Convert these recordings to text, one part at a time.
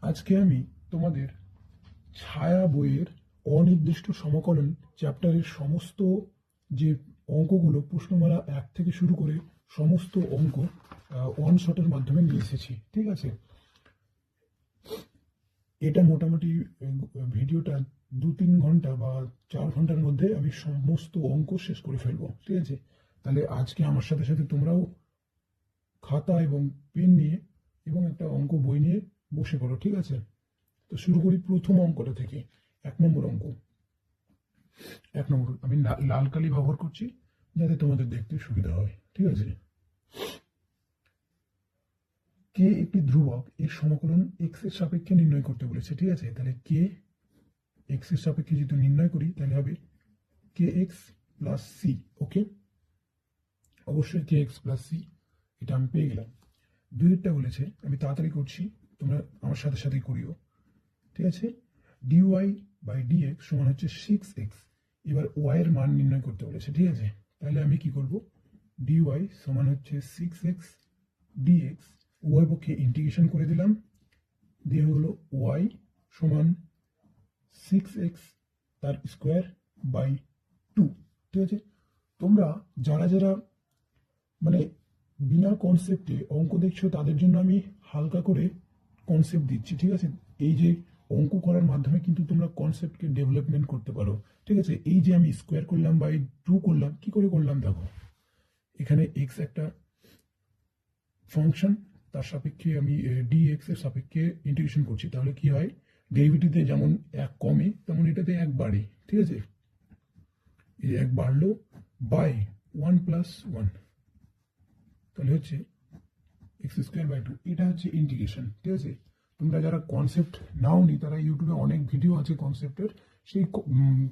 আজকে আমি তোমাদের ছায়া বইয়ের অনির্দিষ্ট সমাকলন চ্যাপ্টারের সমস্ত যে অঙ্কগুলো প্রশ্নমালা 1 থেকে শুরু করে সমস্ত অঙ্ক ওয়ান শটের মাধ্যমে নিয়ে এসেছি। ঠিক আছে, এটা মোটামুটি ভিডিওটা 2-3 ঘন্টা বা 4 ঘন্টার মধ্যে আমি সমস্ত অঙ্ক শেষ করে ফেলবো। ঠিক আছে, তাহলে আজকে আমার সাথে সাথে তোমরাও খাতা এবং পেন নিয়ে এবং একটা অঙ্ক বই নিয়ে বসে পড়ো। ঠিক আছে, তো শুরু করি প্রথম অঙ্কটা থেকে। 1 নম্বর অঙ্ক। 1 নম্বর আমি লাল কালি ব্যবহার করছি যাতে তোমাদের দেখতে সুবিধা হয়। ঠিক আছে, কে একটি ধ্রুবক, এর সমাকলন এক্স এর সাপেক্ষে নির্ণয় করতে বলেছে। ঠিক আছে, তাহলে কে এক্স এর সাপেক্ষে যদি নির্ণয় করি তাহলে হবে কে এক্স প্লাস সি। ওকে, অবশ্যই কে এক্স প্লাস সি, এটা আমি পেয়ে গেলাম। দুইটা বলেছে, আমি তাড়াতাড়ি করছি, তোমরা আমার সাথে সাথে করিও। ঠিক আছে, ডিওয়াই বাই ডিএক্স সমান হচ্ছে 6x। এবার ওয়াই এর মান নির্ণয় করতে বলেছে। ঠিক আছে, তাহলে আমি কি করব, ডিওয়াই সমান হচ্ছে 6x ডিএক্স, উভয় পক্ষে ইন্টিগ্রেশন করে দিলাম, দিয়ে হলো ওয়াই সমান 6x তার স্কোয়ার বাই 2। ঠিক আছে, তোমরা যারা যারা মানে বিনা কনসেপ্টে অঙ্ক দেখছো তাদের জন্য আমি হালকা করে কনসেপ্ট দিচ্ছি। ঠিক আছে, এই যে অঙ্ক করার মাধ্যমে কিন্তু তোমরা কনসেপ্টকে ডেভেলপমেন্ট করতে পারো। ঠিক আছে, এই যে আমি স্কোয়ার করলাম বাই 2 করলাম, কি করে করলাম দেখো, এখানে এক্স একটা ফাংশন, তার সাপেক্ষে আমি ডিএক্স এর সাপেক্ষে ইন্টিগ্রেশন করছি, তাহলে কি হয়, ডেরিভেটিভে যেমন 1 কমে তেমন এটাতে 1 বাড়ে। ঠিক আছে, এই 1 বাড়লো বাই 1 প্লাস 1, তাহলে হচ্ছে এক্স স্কোয়ার বাই 2, এটা হচ্ছে ইন্টিগ্রেশন। ঠিক আছে, তোমরা যারা কনসেপ্ট নাও নি তারা ইউটিউবে অনেক ভিডিও আছে কনসেপ্টের, সেই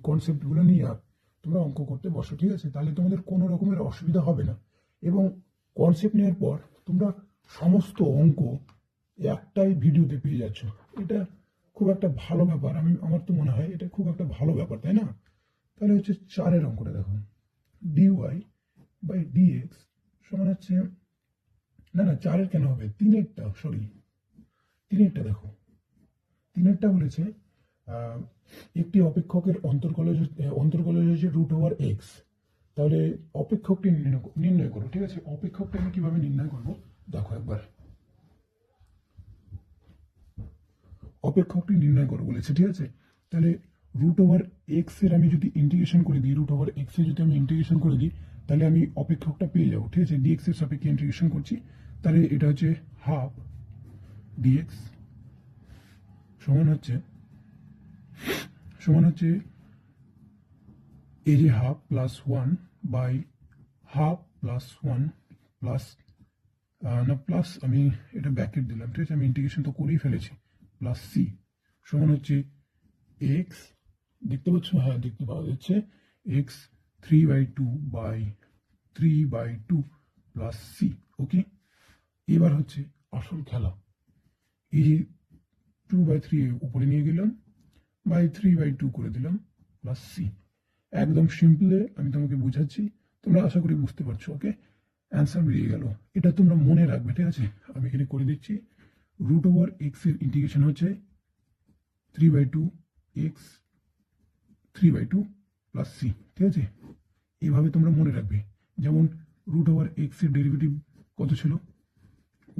কনসেপ্টগুলো নিয়ে তোমরা অঙ্ক করতে বসো। ঠিক আছে, তাহলে তোমাদের কোনো রকমের অসুবিধা হবে না, এবং কনসেপ্ট নেওয়ার পর তোমরা সমস্ত অঙ্ক একটাই ভিডিওতে পেয়ে যাচ্ছ। এটা খুব একটা ভালো ব্যাপার, আমার তো মনে হয় এটা খুব একটা ভালো ব্যাপার, তাই না? তাহলে হচ্ছে 4-এর অঙ্কটা দেখো, ডিওয়াই বাই ডিএক্স সমান হচ্ছে, না 4-এর কেন হবে, 3-এরটা, সরি 3-এরটা দেখো, 3-এরটা বলেছে একটি অপেক্ষকের অন্তর্কলজ হচ্ছে √x, তাহলে অপেক্ষকটি নির্ণয় করো। ঠিক আছে, অপেক্ষকটা আমি কিভাবে নির্ণয় করব দেখো একবার, অপেক্ষকটি নির্ণয় করো বলেছে। ঠিক আছে, তাহলে √x এর আমি যদি ইন্টিগ্রেশন করে দিই, √x এর যদি আমি ইন্টিগ্রেশন করে দিই তাহলে আমি অপেক্ষকটা পেয়ে যাবো। ঠিক আছে, ডিএক্স এর সাপেক্ষে ইন্টিগ্রেশন করছি, তাহলে এটা হচ্ছে হাফ ডিএক্স সমান হচ্ছে এই যে half plus 1 by half plus 1 plus না প্লাস, আমি এটা ব্যাকেট দিলাম। ঠিক আছে, আমি ইন্টিগ্রেশন তো করেই ফেলেছি, প্লাস সি সমান হচ্ছে এক্স, দেখতে পাচ্ছ, হ্যাঁ দেখতে পাওয়া যাচ্ছে, এক্স 3/2 বাই 3/2 প্লাস সি। ওকে, এবার হচ্ছে আসল খেলা, এই যে 2/3 উপরে নিয়ে গেলাম বাই 3/2 করে দিলাম প্লাস সি। একদম সিম্পলে আমি তোমাকে বুঝাচ্ছি, তোমরা আশা করি বুঝতে পারছো। ওকে, অ্যান্সার বেরিয়ে গেল, এটা তোমরা মনে রাখবে। ঠিক আছে, আমি এখানে করে দিচ্ছি, √x এর ইন্টিগ্রেশন হচ্ছে 3/2 এক্স 3/2 প্লাস সি। ঠিক আছে, এইভাবে তোমরা মনে রাখবে। যেমন √x এর ডেরিভেটিভ কত ছিল,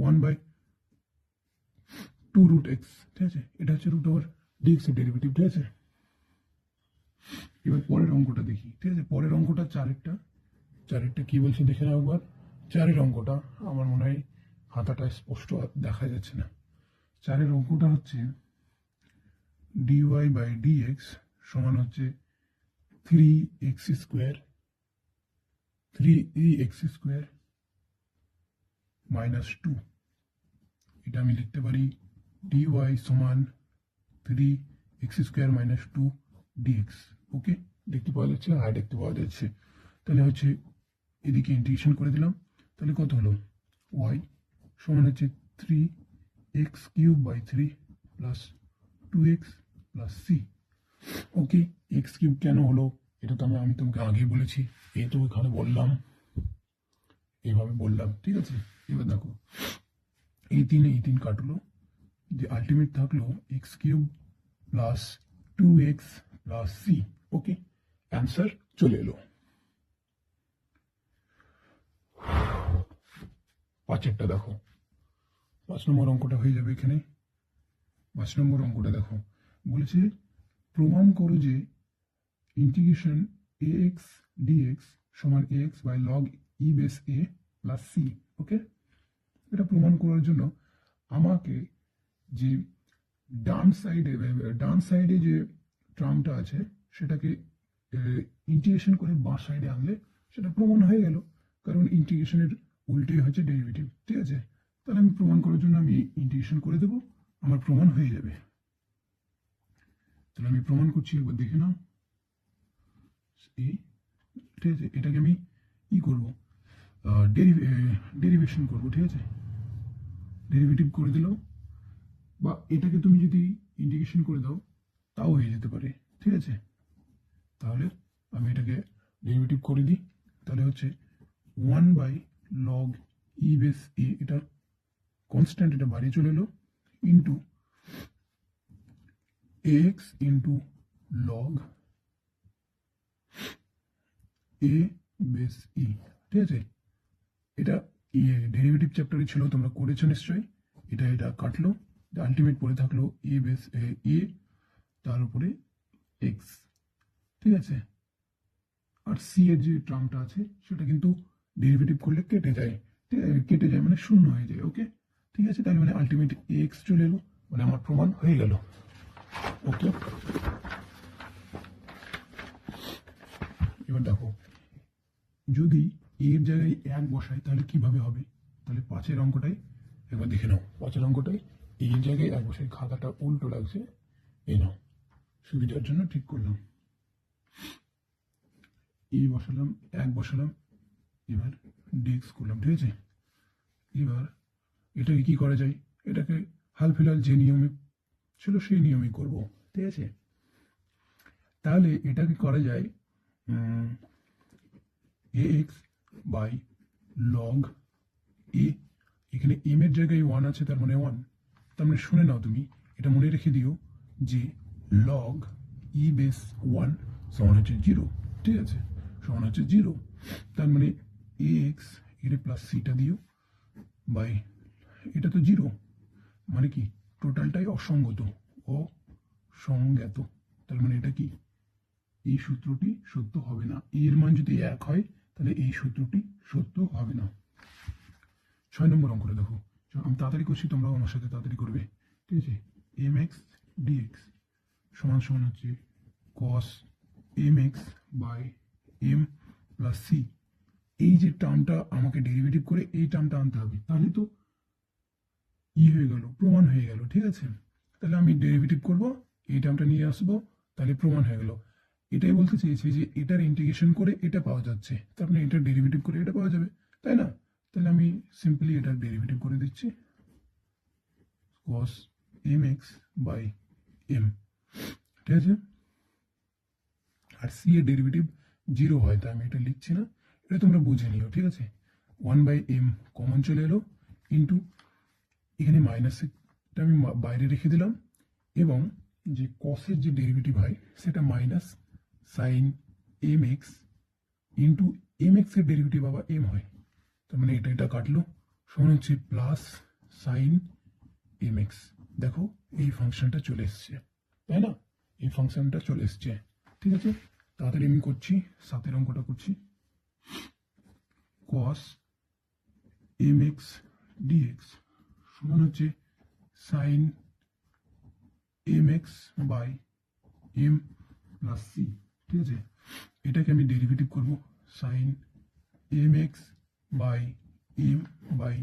1/2√x। ঠিক আছে, এটা হচ্ছে √dx এর ডেরিভেটিভ। ঠিক আছে, এবার পরের অঙ্কটা দেখি। ঠিক আছে, পরের অঙ্কটা 4-এরটা কি বলছে দেখে নাও একবার। 4-এর অঙ্কটা আমার মনে হয় হাতাটা স্পষ্ট দেখা যাচ্ছে না। 4-এর অঙ্কটা হচ্ছে ডিওয়াই বাই ডিএক্স সমান হচ্ছে 3x স্কোয়ার মাইনাস 2। এটা আমি লিখতে পারি ডিওয়াই সমান 3x square minus 2 dx. Okay, দেখতে পাওয়া যাচ্ছে, হ্যাঁ দেখতে পাওয়া যাচ্ছে। তাহলে হচ্ছে এদিকে ইন্টিগ্রেশন করে দিলাম, তাহলে কত হলো, ওয়াই সমান হচ্ছে 3x³/3 plus 2x plus C. ওকে, x³ কেন হলো এটা তো আমি তোমাকে আগেই বলেছি, এই তো এখানে বললাম, এইভাবে বললাম। ঠিক আছে, এবার দেখো, এই 3 কাটলো, যে আলটিমেট থাকলো x cube plus 2x plus C. Okay, answer চলে এলো। পাঁচেরটা দেখো, 5 নম্বর অঙ্কটা হয়ে যাবে এখানে। 5 নম্বর অঙ্কটা দেখো, বলেছে প্রমাণ করো যে ইন্টিগ্রেশন ax dx সমান ax by log e base a plus C. Okay, এটা প্রমাণ করার জন্য আমাকে যে ডান সাইডে যে টার্মটা আছে সেটাকে ইন্টিগ্রেশন করে বাঁ সাইডে আনলে সেটা প্রমাণ হয়ে গেল, কারণ ইন্টিগ্রেশনের উল্টে হচ্ছে ডেরিভেটিভ। ঠিক আছে, তাহলে আমি প্রমাণ করার জন্য আমি ইন্টিগ্রেশন করে দেবো, আমার প্রমাণ হয়ে যাবে। তাহলে আমি প্রমাণ করছি, একবার দেখে নাও। ঠিক আছে, এটাকে আমি ই করবো, ডেরিভেশন করবো। ঠিক আছে, ডেরিভেটিভ করে দিলাম, বা এটাকে তুমি যদি ইন্টিগ্রেশন করে দাও তাও হয়ে যেতে পারে। ঠিক আছে, তাহলে আমি এটাকে ডেরিভেটিভ করে দিই। তাহলে হচ্ছে 1 বাই লগ ই বেস এ, এটা কনস্ট্যান্ট, এটা বাইরে চলে এলো, ইন্টু এক্স ইন্টু লগ এ বেস ই। ঠিক আছে, এটা ডেরিভেটিভ চ্যাপ্টারে ছিল, তোমরা করেছো নিশ্চয়ই। এটা কাটলো, আলটিমেট পড়ে থাকলো এ বেস এ, তার উপরে এক্স। ঠিক আছে, আর সি এর যে টার্মটা আছে সেটা কিন্তু ডেরিভেটিভ করলে কেটে যায় মানে শূন্য হয়ে যায়। ওকে, ঠিক আছে, তাহলে মানে আলটিমেট এক্স চলে এলো, মানে আমার প্রমাণ হয়ে গেল। ওকে, এবার দেখো, যদি এর জায়গায় 1 বসাই তাহলে কিভাবে হবে। তাহলে 5-এর অঙ্কটাই একবার দেখে নাও। 5-এর অঙ্কটাই এর জায়গায় 1 বসাই, খাতাটা উল্টো লাগছে, এই নাও, সুবিধার জন্য ঠিক করলাম। এই বসালাম, 1 বসালাম, এবার ডিএক্স করলাম। ঠিক আছে, এবার এটাকে কি করা যায়, এটাকে হাল ফিলহাল যে নিয়মে ছিল সেই নিয়মেই করব। ঠিক আছে, তাহলে এটাকে করা যায় ax বাই লগ এ, এখানে এম এর জায়গায় 1 আছে, তার মানে 1। তার মানে শুনে নাও তুমি, এটা মনে রেখে দিও যে লগ ই বেস 1 সমান হচ্ছে 0। ঠিক আছে, সমান হচ্ছে 0, তার মানে এক্স এর প্লাস সিটা দিও বাই, এটা তো 0, মানে কি টোটালটাই অসঙ্গত, তার মানে এটা কি, এই সূত্রটি সত্য হবে না। এর মান যদি 1 হয় তাহলে এই সূত্রটি সত্য হবে না। 6 নম্বর অঙ্কটা দেখো, আমি তাড়াতাড়ি করছি, তোমরাও আমার সাথে তাড়াতাড়ি করবে। ঠিক আছে, এম এক্স ডিএক্স সমান সমান হচ্ছে cos m x by M plus C. এই যে টার্মটা আমাকে ডেরিভেটিভ করে এই টার্মটা আনতে হবে, তাহলে তো হয়ে গেল, প্রমাণ হয়ে গেল। ঠিক আছে, তাহলে আমি ডেরিভেটিভ করব, এই টার্মটা নিয়ে আসবো, তাহলে প্রমাণ হয়ে গেল। এটাই বলতে চেয়েছি যে এটার ইন্টিগ্রেশন করে এটা পাওয়া যাচ্ছে, তার মানে এটার ডেরিভেটিভ করে এটা পাওয়া যাবে, তাই না? তাহলে আমি সিম্পলি এটার ডেরিভেটিভ করে দিচ্ছি, cos mx বাই m। ঠিক আছে, আর সি এর ডেরিভেটিভ 0 হয়, তাই আমি এটা লিখছি না, এটা তোমরা বুঝে নিও। ঠিক আছে, 1 বাই m কমন চলে এলো, ইন্টু এখানে মাইনাসটা আমি বাইরে রেখে দিলাম, এবং যে কসের যে ডেরিভেটিভ হয় সেটা minus sine M X into M x এর ডেরিভেটিভ আবার এম হয়, তার মানে এটা কাটলো, সমান হচ্ছে প্লাস সাইন এম এক্স। দেখো এই ফাংশনটা চলে এসছে, তাই না? এই ফাংশনটা চলে এসছে। ঠিক আছে, তাড়াতাড়ি আমি করছি, 7-এর অঙ্কটা করছি। কস এম এক্স ডিএক্স সমান হচ্ছে sine M x by M plus C. ঠিক আছে, এটাকে আমি ডেরিভেটিভ করব, sine M x by M by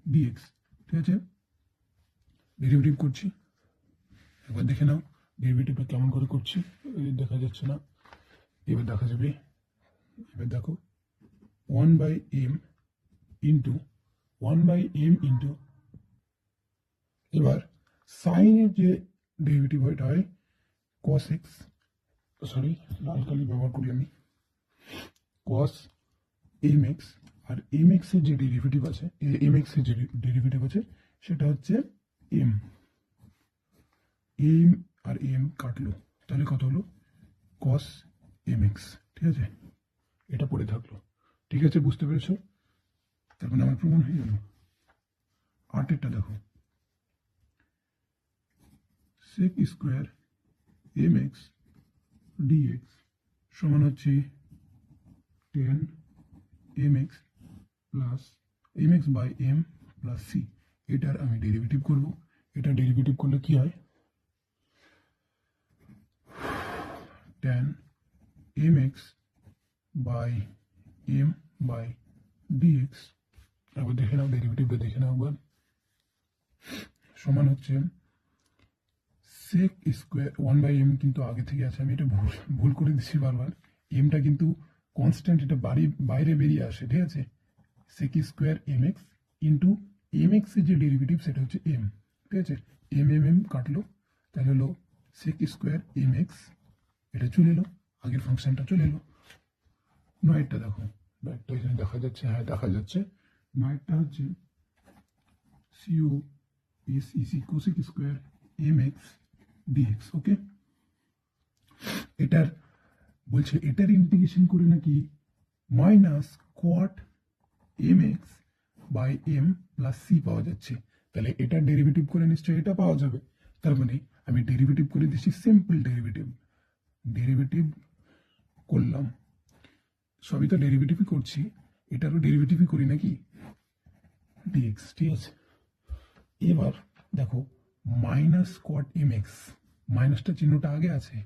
dx. ঠিক আছে, ডেরিভেটিভ করছি, একবার দেখে নাও ডেরিভেটিভটা কেমন করে করছি। দেখা যাচ্ছে না, এবার দেখা যাবে। এবার দেখো 1 by M into 1 by M into, এবার সাইনের যে ডেরিভেটিভ হয় এটা হয় কস এক্স, সরি লাল কালি ব্যবহার করি আমি, কস এম এক্স, আর এম এক্স এর যে ডেরিভেটিভ আছে, এম এক্স এর যে ডেরিভেটিভ আছে সেটা হচ্ছে এম। এম আর এম কাটলো, তাহলে কত হলো কস এম এক্স। ঠিক আছে, এটা পড়ে থাকলো। ঠিক আছে, বুঝতে পেরেছো? তার মানে আমার প্রমাণ হয়ে গেল। আটেরটা দেখো, sec square M x dx সমান হচ্ছে 10 M X plus M x by M plus C. এটার আমি ডেরিভেটিভ করব। এটা ডেরিভেটিভ করলে কি হয়, 10 M x by M by dx, একবার দেখে নাও, ডেরিভেটিভটা দেখে নাও একবার, সমান হচ্ছে সেক স্কোয়ার 1/m কিন্তু আগে থেকে আছে, আমি এটা ভুল ভুল করে দিচ্ছি বারবার। এমটা কিন্তু কনস্ট্যান্ট, এটা বাইরে বেরিয়ে আসে। ঠিক আছে, sec square M X into M x এর যে ডেরিভেটিভ সেটা হচ্ছে এম। ঠিক আছে, এম এম এম কাটলো, তাহলে হলো সেক স্কোয়ার এম এক্স, এটা চলে এলো, আগের ফাংশনটা চলে এলো। নয়েরটা দেখো, নয়েরটা এখানে দেখা যাচ্ছে, হ্যাঁ দেখা যাচ্ছে। নয়েরটা হচ্ছে C O S E C cosec square M x dx. Okay, এটার বলছে এটার ইন্টিগ্রেশন করে নাকি minus cot m x by M plus C পাওয়া যাচ্ছে। তাহলে এটার ডেরিভেটিভ করে নিশ্চয়ই এটা পাওয়া যাবে। তার মানে আমি ডেরিভেটিভ করে দিচ্ছি, সিম্পল ডেরিভেটিভ। ডেরিভেটিভ করলাম, সবই তো ডেরিভেটিভই করছি, এটারও ডেরিভেটিভই করি নাকি, ডিএক্স। ঠিক আছে, এবার দেখো মাইনাস কোয়াট এম এক্স, মাইনাসটা চিহ্নটা আগে আছে,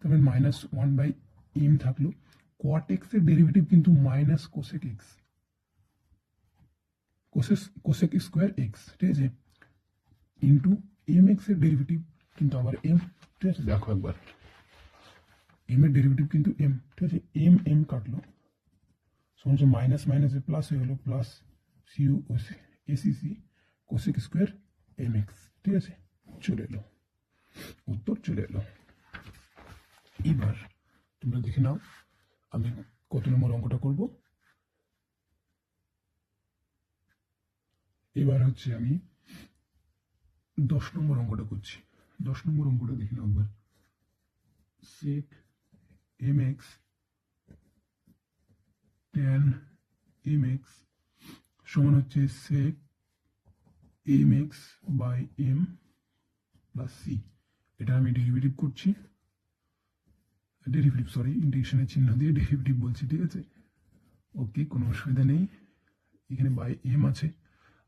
তবে মাইনাস 1/m থাকলো। কোয়াট এক্স এর ডেরিভেটিভ কিন্তু minus cosec x, cosec square x. ঠিক আছে, ইন্টু এম এক্স এর ডেরিভেটিভ কিন্তু আবার এম। ঠিক আছে, দেখো একবার, এম এর ডেরিভেটিভ কিন্তু এম। ঠিক আছে, এম এম কাটলো, সমস্ত মাইনাস মাইনাসে প্লাস হয়ে গেলো, প্লাস সিউ এসিসি কোসেক স্কোয়ার এম এক্স। ঠিক আছে, চলে এলো, উত্তর চলে এলো। এবার তোমরা দেখে নাও আমি কত নম্বর অঙ্কটা করব। এবার হচ্ছে আমি 10 নম্বর অঙ্কটা করছি। 10 নম্বর অঙ্কটা দেখে নাও একবার, sec m x tan m x সমান হচ্ছে sec m x by M plus C. এটা আমি ডেরিভেটিভ করছি, ডেরিভেটিভ সরি ইন্টিগ্রেশনের চিহ্ন দিয়ে ডেরিভেটিভ বলছি। ঠিক আছে, ওকে, কোনো অসুবিধা নেই। এখানে বাই এম আছে,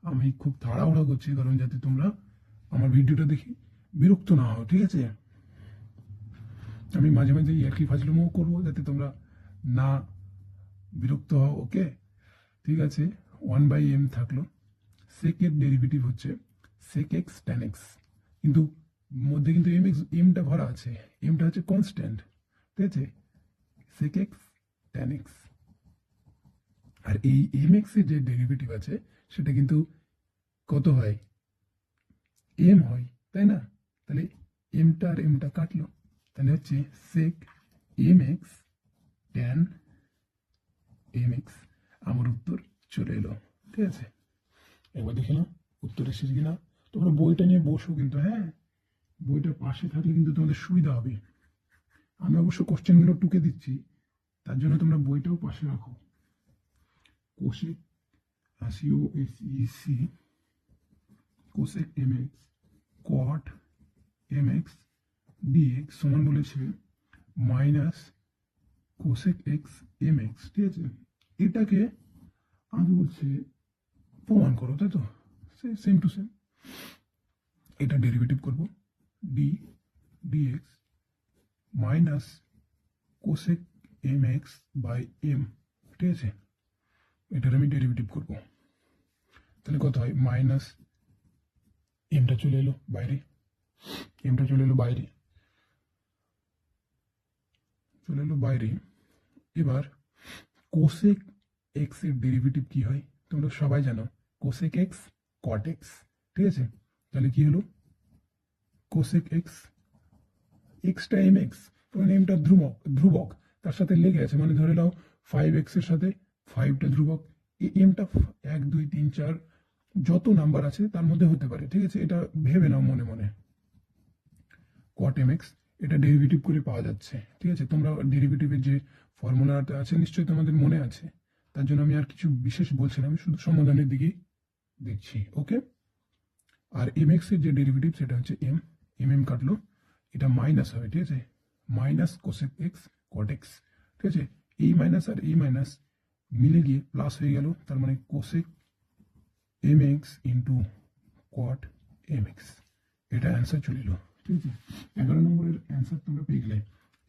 আমি খুব তাড়াহুড়া করছি কারণ যাতে তোমরা আমার ভিডিওটা দেখে বিরক্ত না হও। ঠিক আছে, আমি মাঝে মাঝে একই ফাজলামো করবো যাতে তোমরা না বিরক্ত হও। ওকে, ঠিক আছে, 1/m থাকলো, সেকের ডেরিভেটিভ হচ্ছে সেক এক্স ট্যান এক্স, কিন্তু মধ্যে কিন্তু এম এক্স এমটা ভরা আছে, এমটা হচ্ছে কনস্ট্যান্ট। ঠিক আছে, সেক এক্স ট্যান এক্স, আর এই এম এক্স এর যে ডেরিভেটিভ আছে সেটা কিন্তু কত হয়, এম হয়, তাই না? তাহলে এমটা আর এমটা কাটলো, তাহলে হচ্ছে sec m x tan m x. আমার উত্তর চলে এলো। ঠিক আছে, একবার দেখে নাও উত্তর এসেছে কিনা। তোমরা বইটা নিয়ে বসো কিন্তু, হ্যাঁ বইটা পাশে থাকলে কিন্তু তোমাদের সুবিধা হবে। আমি অবশ্য কোশ্চেনগুলো টুকে দিচ্ছি, তার জন্য তোমরা বইটাও পাশে রাখো। Cosec C O S C cosec M x cot M x dx সমান বলেছে minus cosec x m x. ঠিক আছে, এটাকে আগে বলছে প্রমাণ করো, তাই তো, সেম টু সেম। এটা ডেরিভেটিভ করব, d d x minus cosec M x by m. ঠিক আছে, এটার আমি ডেরিভেটিভ করব, তাহলে কত হয়, মাইনাস এমটা চলে এলো বাইরে, এমটা চলে এলো বাইরে, চলে এলো বাইরে। এবার কোসেক এক্স এর ডেরিভেটিভ কি হয় তোমরা সবাই জানো, কোসেক এক্স কট এক্স। ঠিক আছে, তাহলে কি হলো কোসেক এক্স, এক্সটা এম এক্স, কারণ এমটা ধ্রুবক তার সাথে লেগে আছে, মানে ধরে নাও 5x এর সাথে 5টা ধ্রুবক, এই এমটা 1 2 3 4 যত নাম্বার আছে তার মধ্যে হতে পারে। ঠিক আছে, এটা ভেবে নাও মনে মনে। কট এম এক্স, এটা ডেরিভেটিভ করে পাওয়া যাচ্ছে। ঠিক আছে, তোমরা ডেরিভেটিভের যে ফর্মুলাটা আছে নিশ্চয়ই তোমাদের মনে আছে, তার জন্য আমি আর কিছু বিশেষ বলছি না, আমি শুধু সমাধানের দিকেই দেখছি। ওকে, আর এম এক্স এর যে ডেরিভেটিভ সেটা হচ্ছে এম, এম কাটলো, এটা মাইনাস হবে। ঠিক আছে, minus cosec x cot x. ঠিক আছে, এই মাইনাস আর এই মাইনাস মিলে গিয়ে প্লাস হয়ে গেল, তার মানে cosec M X into cot M X, এটা অ্যান্সার চলে এলো। ঠিক আছে, 11 নম্বরের অ্যান্সার তোমরা পেয়ে গেলে।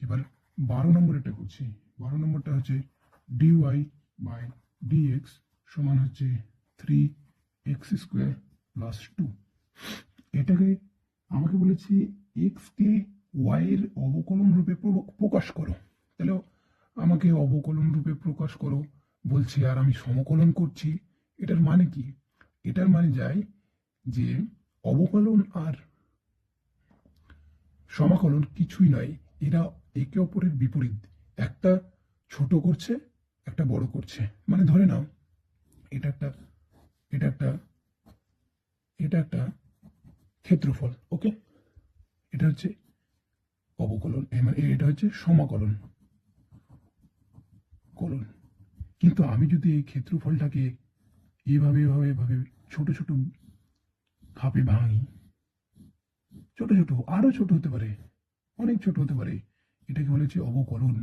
এবার 12 নম্বরেরটা করছি। 12 নম্বরটা হচ্ছে ডিওয়াই বাই ডিএক্স সমান হচ্ছে 3x² প্লাস 2। এটাকে আমাকে বলেছে এক্স কে ওয়াই এর অবকলন রূপে প্রকাশ করো। তাহলে আমাকে অবকলন রূপে প্রকাশ করো বলছি, আর আমি সমকলন করছি। এটার মানে কি? এটার মানে যায় যে অবকলন আর সমাকলন কিছুই নয়, এরা একে অপরের বিপরীত। একটা ছোট করছে, একটা বড় করছে। মানে ধরে নাও এটা একটা এটা একটা এটা একটা ক্ষেত্রফল। ওকে, এটা হচ্ছে অবকলন, মানে এটা হচ্ছে সমাকলন কলন। কিন্তু আমি যদি এই ক্ষেত্রফলটাকে এভাবে এভাবে এভাবে ছোট ছোট ধাপে ভাঙি, ছোট ছোট আরো ছোট হতে পারে, অনেক ছোট হতে পারে, এটাকে বলেছে অবকলন।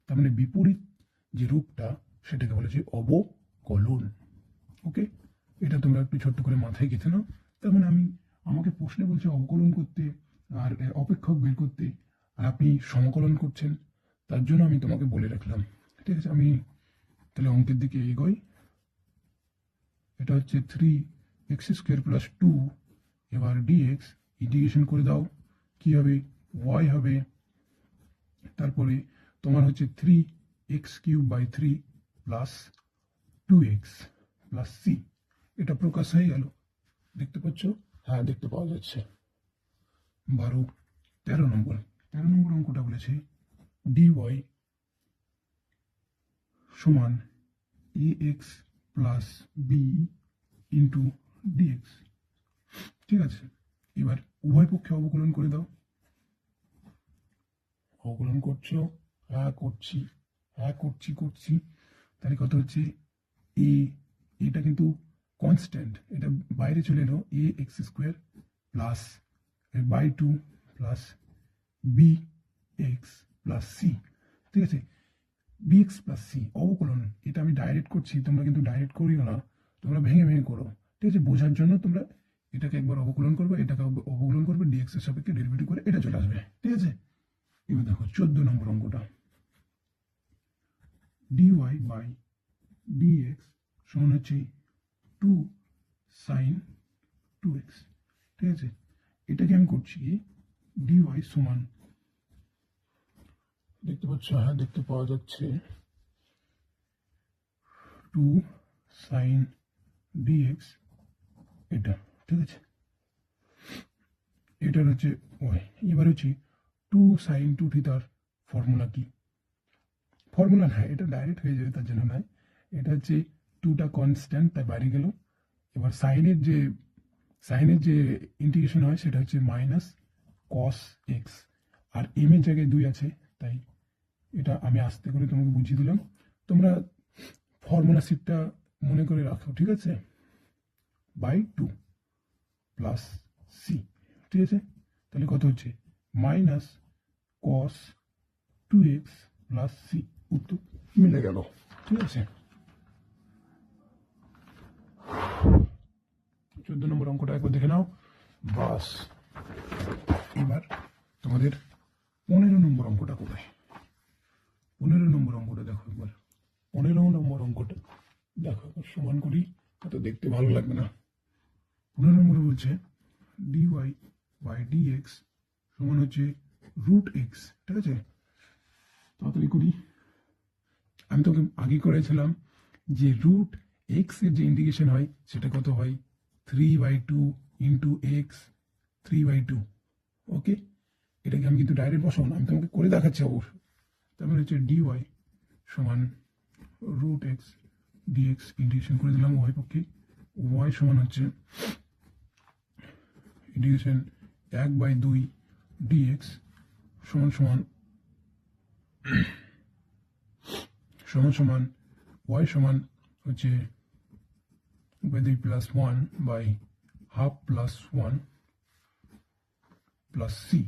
তার মানে বিপরীত যে রূপটা সেটাকে বলেছে অবকলন। ওকে, এটা তোমরা একটু ছোট্ট করে মাথায় গেঁথে নাও। তার মানে আমাকে প্রশ্নে বলছে অবকলন করতে আর অপেক্ষক বের করতে, আর আপনি সমকলন করছেন, তার জন্য আমি তোমাকে বলে রাখলাম। ঠিক আছে, আমি তাহলে অঙ্কের দিকে এগোই। এটা হচ্ছে 3x² প্লাস 2, এবার ডিএক্স ইন্টিগ্রেশন করে দাও, কি হবে? ওয়াই হবে, তারপরে তোমার হচ্ছে 3x³ by 3 plus 2x plus C. এটা প্রকাশ হয়ে গেল, দেখতে পাচ্ছ? হ্যাঁ, দেখতে পাওয়া যাচ্ছে। 13 নম্বর অঙ্কটা বলেছে ডিওয়াই সমান ax plus B into dx. ঠিক আছে, এবার উভয় পক্ষে অবকলন করে দাও। অবকলন করছো? হ্যাঁ করছি। তাহলে কত হচ্ছে? এটা কিন্তু কনস্ট্যান্ট, এটা বাইরে চলে এলো, ax² plus by 2 plus bx plus C. ঠিক আছে, bx প্লাস সি অবকলন, এটা আমি ডাইরেক্ট করছি, তোমরা কিন্তু ডাইরেক্ট করিও না, তোমরা ভেঙে ভেঙে করো। ঠিক আছে, বোঝার জন্য তোমরা এটাকে একবার অবকলন করবে, এটাকে অবকলন করবে, ডিএক্স এর সাপেক্ষে ডেরিভেটিভ করে এটা চলে আসবে। ঠিক আছে, এবার দেখো 14 নম্বর অঙ্কটা। ডিওয়াই বাই ডিএক্স সমান হচ্ছে 2 সাইন 2x। ঠিক আছে, এটাকে আমি করছি ডিওয়াই সমান, দেখতে পাচ্ছ? হ্যাঁ, দেখতে পাওয়া যাচ্ছে, 2 সাইন ডিএক্স, এটা। ঠিক আছে, এটার হচ্ছে ওয়াই। এবার হচ্ছে 2 সাইন 2 থিটার ফর্মুলা কি? ফর্মুলা নয়, এটা ডাইরেক্ট হয়ে যাবে, তার জন্য নয়। এটা হচ্ছে 2টা কনস্ট্যান্ট, তাই বাইরে গেল। এবার সাইনের যে ইন্টিগ্রেশন হয় সেটা হচ্ছে মাইনাস কস এক্স, আর এম এর জায়গায় 2 আছে, তাই এটা আমি আস্তে করে তোমাকে বুঝিয়ে দিলাম। তোমরা ফর্মুলা শিটটা মনে করে রাখো। ঠিক আছে, বাই 2 প্লাস সি। ঠিক আছে, তাহলে কত হচ্ছে? Minus cos 2x plus C. উত্তর মিলে গেল। ঠিক আছে, 14 নম্বর অঙ্কটা একবার দেখে নাও। বাস, এবার তোমাদের 15 নম্বর অঙ্কটা কোথায়? 15 নম্বর অঙ্কটা দেখো একবার। 15 নম্বর অঙ্কটা দেখো একবার, সমান করি, এত দেখতে ভালো লাগবে না। 15 নম্বর বলছে ডিওয়াই বাই ডিএক্স সমান হচ্ছে √x। ঠিক আছে, তাড়াতাড়ি করি। আমি তোকে আগে করেছিলাম যে √x এর যে ইন্টিগ্রেশন হয় সেটা কত হয়? 3/2 ইন্টু এক্স 3/2। ওকে, এটাকে আমি কিন্তু ডাইরেক্ট বসাবো না, আমি তোমাকে করে দেখাচ্ছি অবশ্য। তারপরে হচ্ছে ডিওয়াই সমান √x ডিএক্স ইন্টিগ্রেশন করে দিলাম উভয় পক্ষে। ওয়াই সমান হচ্ছে ইন্টিগ্রেশন 1/2 ডিএক্স সমান সমান সমান সমান ওয়াই সমান হচ্ছে plus 1 by half plus 1 plus C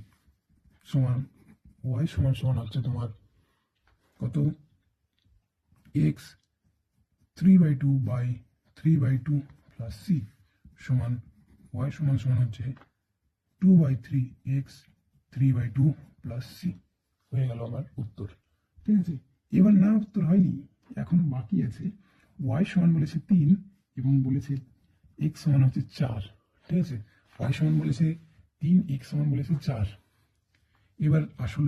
সমান ওয়াই সমান সমান হচ্ছে তোমার কত এক্স 3/2 বাই 3/2 প্লাস সি সমান ওয়াই সমান সমান হচ্ছে 2/3 এক্স 3/2 প্লাস সি হয়ে গেল আমার উত্তর। ঠিক আছে, এবার না উত্তর হয়নি, এখনো বাকি আছে। ওয়াই সমান বলেছে 3 এবং বলেছে এক্স সমান হচ্ছে 4। ঠিক আছে, ওয়াই সমান বলেছে 3, এক্স সমান বলেছে 4। এবার আসল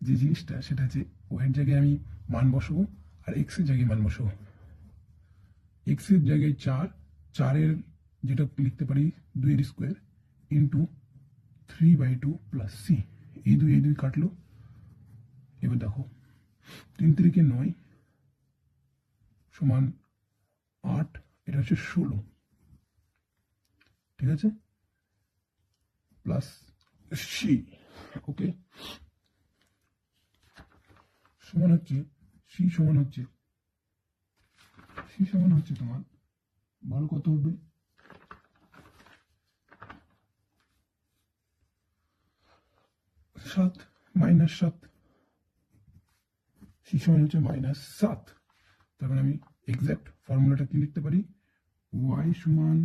যে জিনিসটা সেটা হচ্ছে ওয়াইয়ের জায়গায় আমি মান বসাবো আর এক্স এর জায়গায় মান বসাবো। এক্স এর জায়গায় 4, 4-এর যেটা লিখতে পারি 2 স্কোয়ার ইন্টু 3/2 প্লাস সি। এই দুই কাটলো। এবার দেখো 3 3 9 সমান 8, এটা হচ্ছে 16। ঠিক আছে, প্লাস সি। ওকে, সমান হচ্ছে সি সমান হচ্ছে তোমার বল কত হবে 7 মাইনাস 7। সি সমান হচ্ছে -7। তার মানে আমি এক্সাক্ট ফর্মুলাটা কি লিখতে পারি, ওয়াই সমান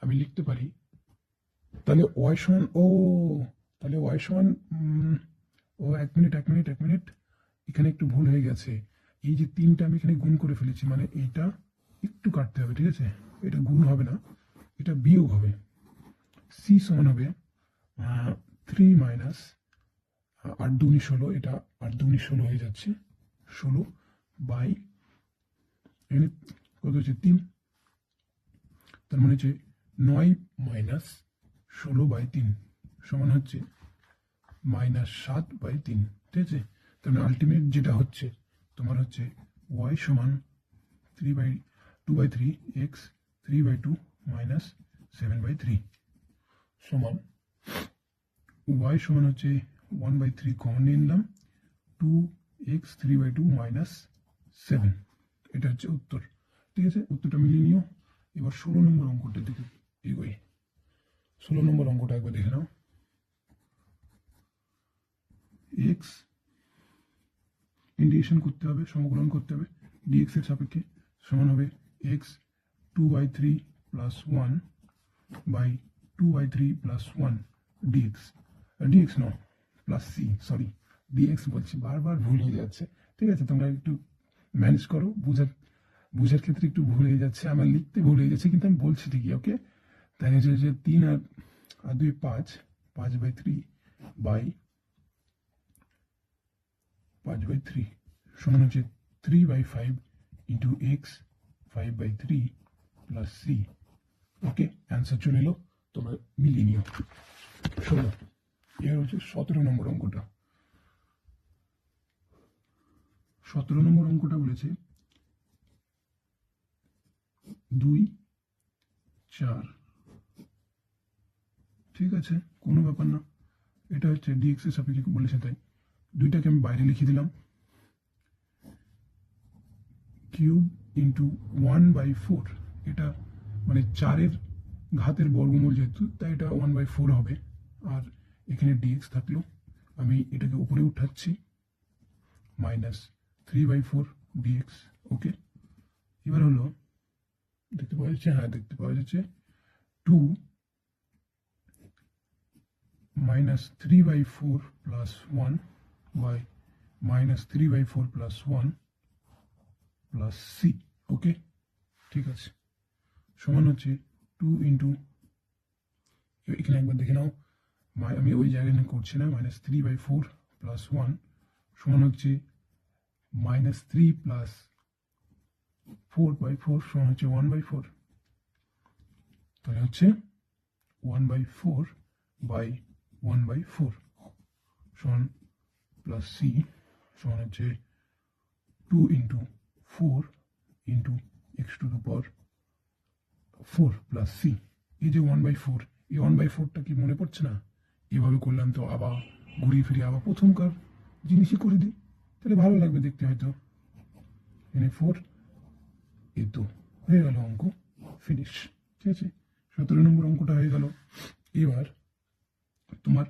আমি লিখতে পারি, তাহলে ওয়াই সমান এক মিনিট, এখানে একটু ভুল হয়ে গেছে। এই যে 3টা আমি এখানে গুণ করে ফেলেছি, মানে এইটা একটু কাটতে হবে। ঠিক আছে, এটা গুণ হবে না, এটা বিয়োগ হবে। সি সমান হবে 3 মাইনাস 8 2 16, এটা 8 2 16 হয়ে যাচ্ছে 16 বাই এখানে কত হচ্ছে 3, তার মানে হচ্ছে 9 মাইনাস 16/3 সমান হচ্ছে -7/3। ঠিক আছে, তার মানে আলটিমেট যেটা হচ্ছে তোমার হচ্ছে ওয়াই সমান 2/3 এক্স 3/2 -7/3 সমান ওয়াই সমান হচ্ছে 1/3 কমন নিয়ে নিলাম, 2x 3/2 -7। এটা হচ্ছে উত্তর। ঠিক আছে, উত্তরটা মিলিয়ে নিও। এবার 16 নম্বর অঙ্কটা দিকে এগোই। 16 নম্বর অঙ্কটা একবার দেখে নাও। এক্স ইন্টিগ্রেশন করতে হবে, সমাকলন করতে হবে ডিএক্স এর সাপেক্ষে, সমান হবে X 2/3 plus 1 by 2/3 plus 1 dx ন প্লাস সি, সরি ডিএক্স বলছি, বারবার ভুল হয়ে যাচ্ছে। ঠিক আছে, তোমরা একটু ম্যানেজ করো, বুঝার ক্ষেত্রে একটু ভুল হয়ে যাচ্ছে, আমার লিখতে ভুল হয়ে যাচ্ছে, কিন্তু আমি বলছি ঠিকই। ওকে, তাই হচ্ছে যে 3 আর 2 5, 5/3 বাই 5/3 সমান হচ্ছে 3/5 into x 5/3 plus C. Okay, answer চলে এলো, তোমরা মিলিয়ে নিও। 16 এর হচ্ছে 17 নম্বর অঙ্কটা। 17 নম্বর অঙ্কটা বলেছে 2 4। ঠিক আছে, কোনো ব্যাপার না, এটা হচ্ছে ডিএক্স এর সাপেক্ষে বলেছে, তাই দুইটাকে আমি বাইরে লিখে দিলাম। কিউব ইন্টু 1/4, এটা মানে 4-এর ঘাতের বর্গমূল যেহেতু, তাই এটা 1/4 হবে। আর এখানে ডিএক্স থাকলো, আমি এটাকে উপরে উঠাচ্ছি, -3/4 ডিএক্স। ওকে, এবার হলো দেখতে পাওয়া যাচ্ছে, হ্যাঁ দেখতে পাওয়া যাচ্ছে 2 -3/4 plus 1 by -3/4 plus 1 plus C. Okay, ঠিক আছে, সমান হচ্ছে 2 ইন্টু, এখানে একবার দেখে নাও, আমি ওই জায়গায় করছি না, -3/4 প্লাস 1 সমান হচ্ছে -3 প্লাস 4/4 সমান হচ্ছে 1/4, তাহলে হচ্ছে 1/4 বাই 1/4 সমান প্লাস সি সমান হচ্ছে 2 into 4 into x to the power 4 plus C. এই যে 1/4 এই 1/4টা কি মনে পড়ছে না? এভাবে করলাম তো আবার ঘুরিয়ে ফিরে আবার প্রথমকার জিনিসই করে দিই, তাহলে ভালো লাগবে দেখতে হয়তো। এখানে 4, এই তো হয়ে গেল অঙ্ক ফিনিশ। ঠিক আছে, 17 নম্বর অঙ্কটা হয়ে গেল। এবার তোমার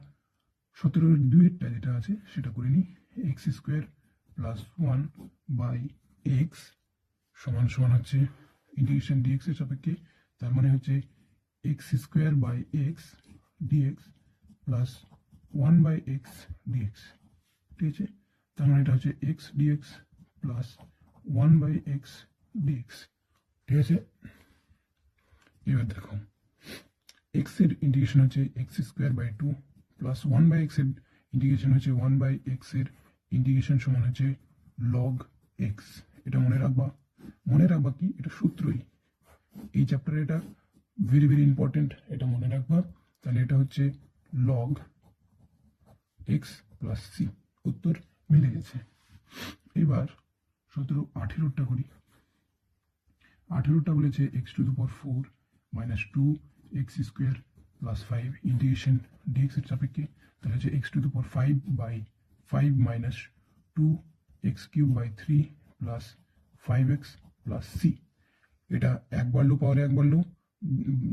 17-এর 2-এরটা যেটা আছে সেটা করে নিই। x² + 1 বাই এক্স সমান সমান হচ্ছে ইন্টিগ্রেশন dx এর সাপেক্ষে, তার মানে হচ্ছে x² by X dx plus 1 by X dx। ঠিক আছে, তার মানে এটা হচ্ছে x dx plus 1 by X dx। ঠিক আছে, এবার দেখো x এর ইন্টিগ্রেশন হচ্ছে x²/2 প্লাস 1 বাই এক্স এর ইন্টিগ্রেশন হচ্ছে 1 বাই এক্স এর ইন্টিগ্রেশন সমান হচ্ছে log x। এটা মনে রাখবা কি এটা সূত্রই, এই চ্যাপ্টারে এটা ভেরি ভেরি ইম্পর্টেন্ট, এটা মনে রাখবা। তাহলে এটা হচ্ছে log x প্লাস c। উত্তর মিলে গেছে। এবার 18টা করি। 18টা বলেছে x⁴ - 2x² + 5 ইন্টিগ্রেশন dx এর সাপেক্ষে, তাহলে হচ্ছে x⁵/5 - 2x³/3 + 5x + c। এটা এক বাড়লো, পাওয়ারে এক বাড়লো,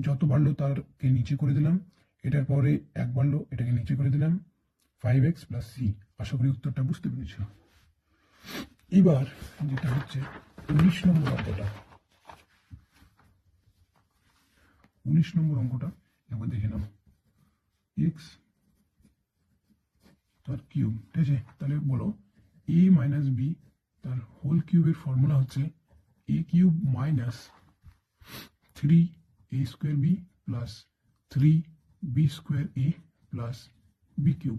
যত বাড়লো তারকে নিচে করে দিলাম, এটার পরে এক বাড়লো, এটাকে নিচে করে দিলাম, 5x + c। আশা করি উত্তরটা বুঝতে পেরেছ। এবার যেটা হচ্ছে 19 নম্বর অঙ্কটা, 19 নম্বর অঙ্কটা একবার দেখে নাও। এক্স তার কিউব, ঠিক আছে, তাহলে বলো a মাইনাস বি তার হোল কিউবের ফর্মুলা হচ্ছে a³ minus 3a² b plus 3b² a plus b³।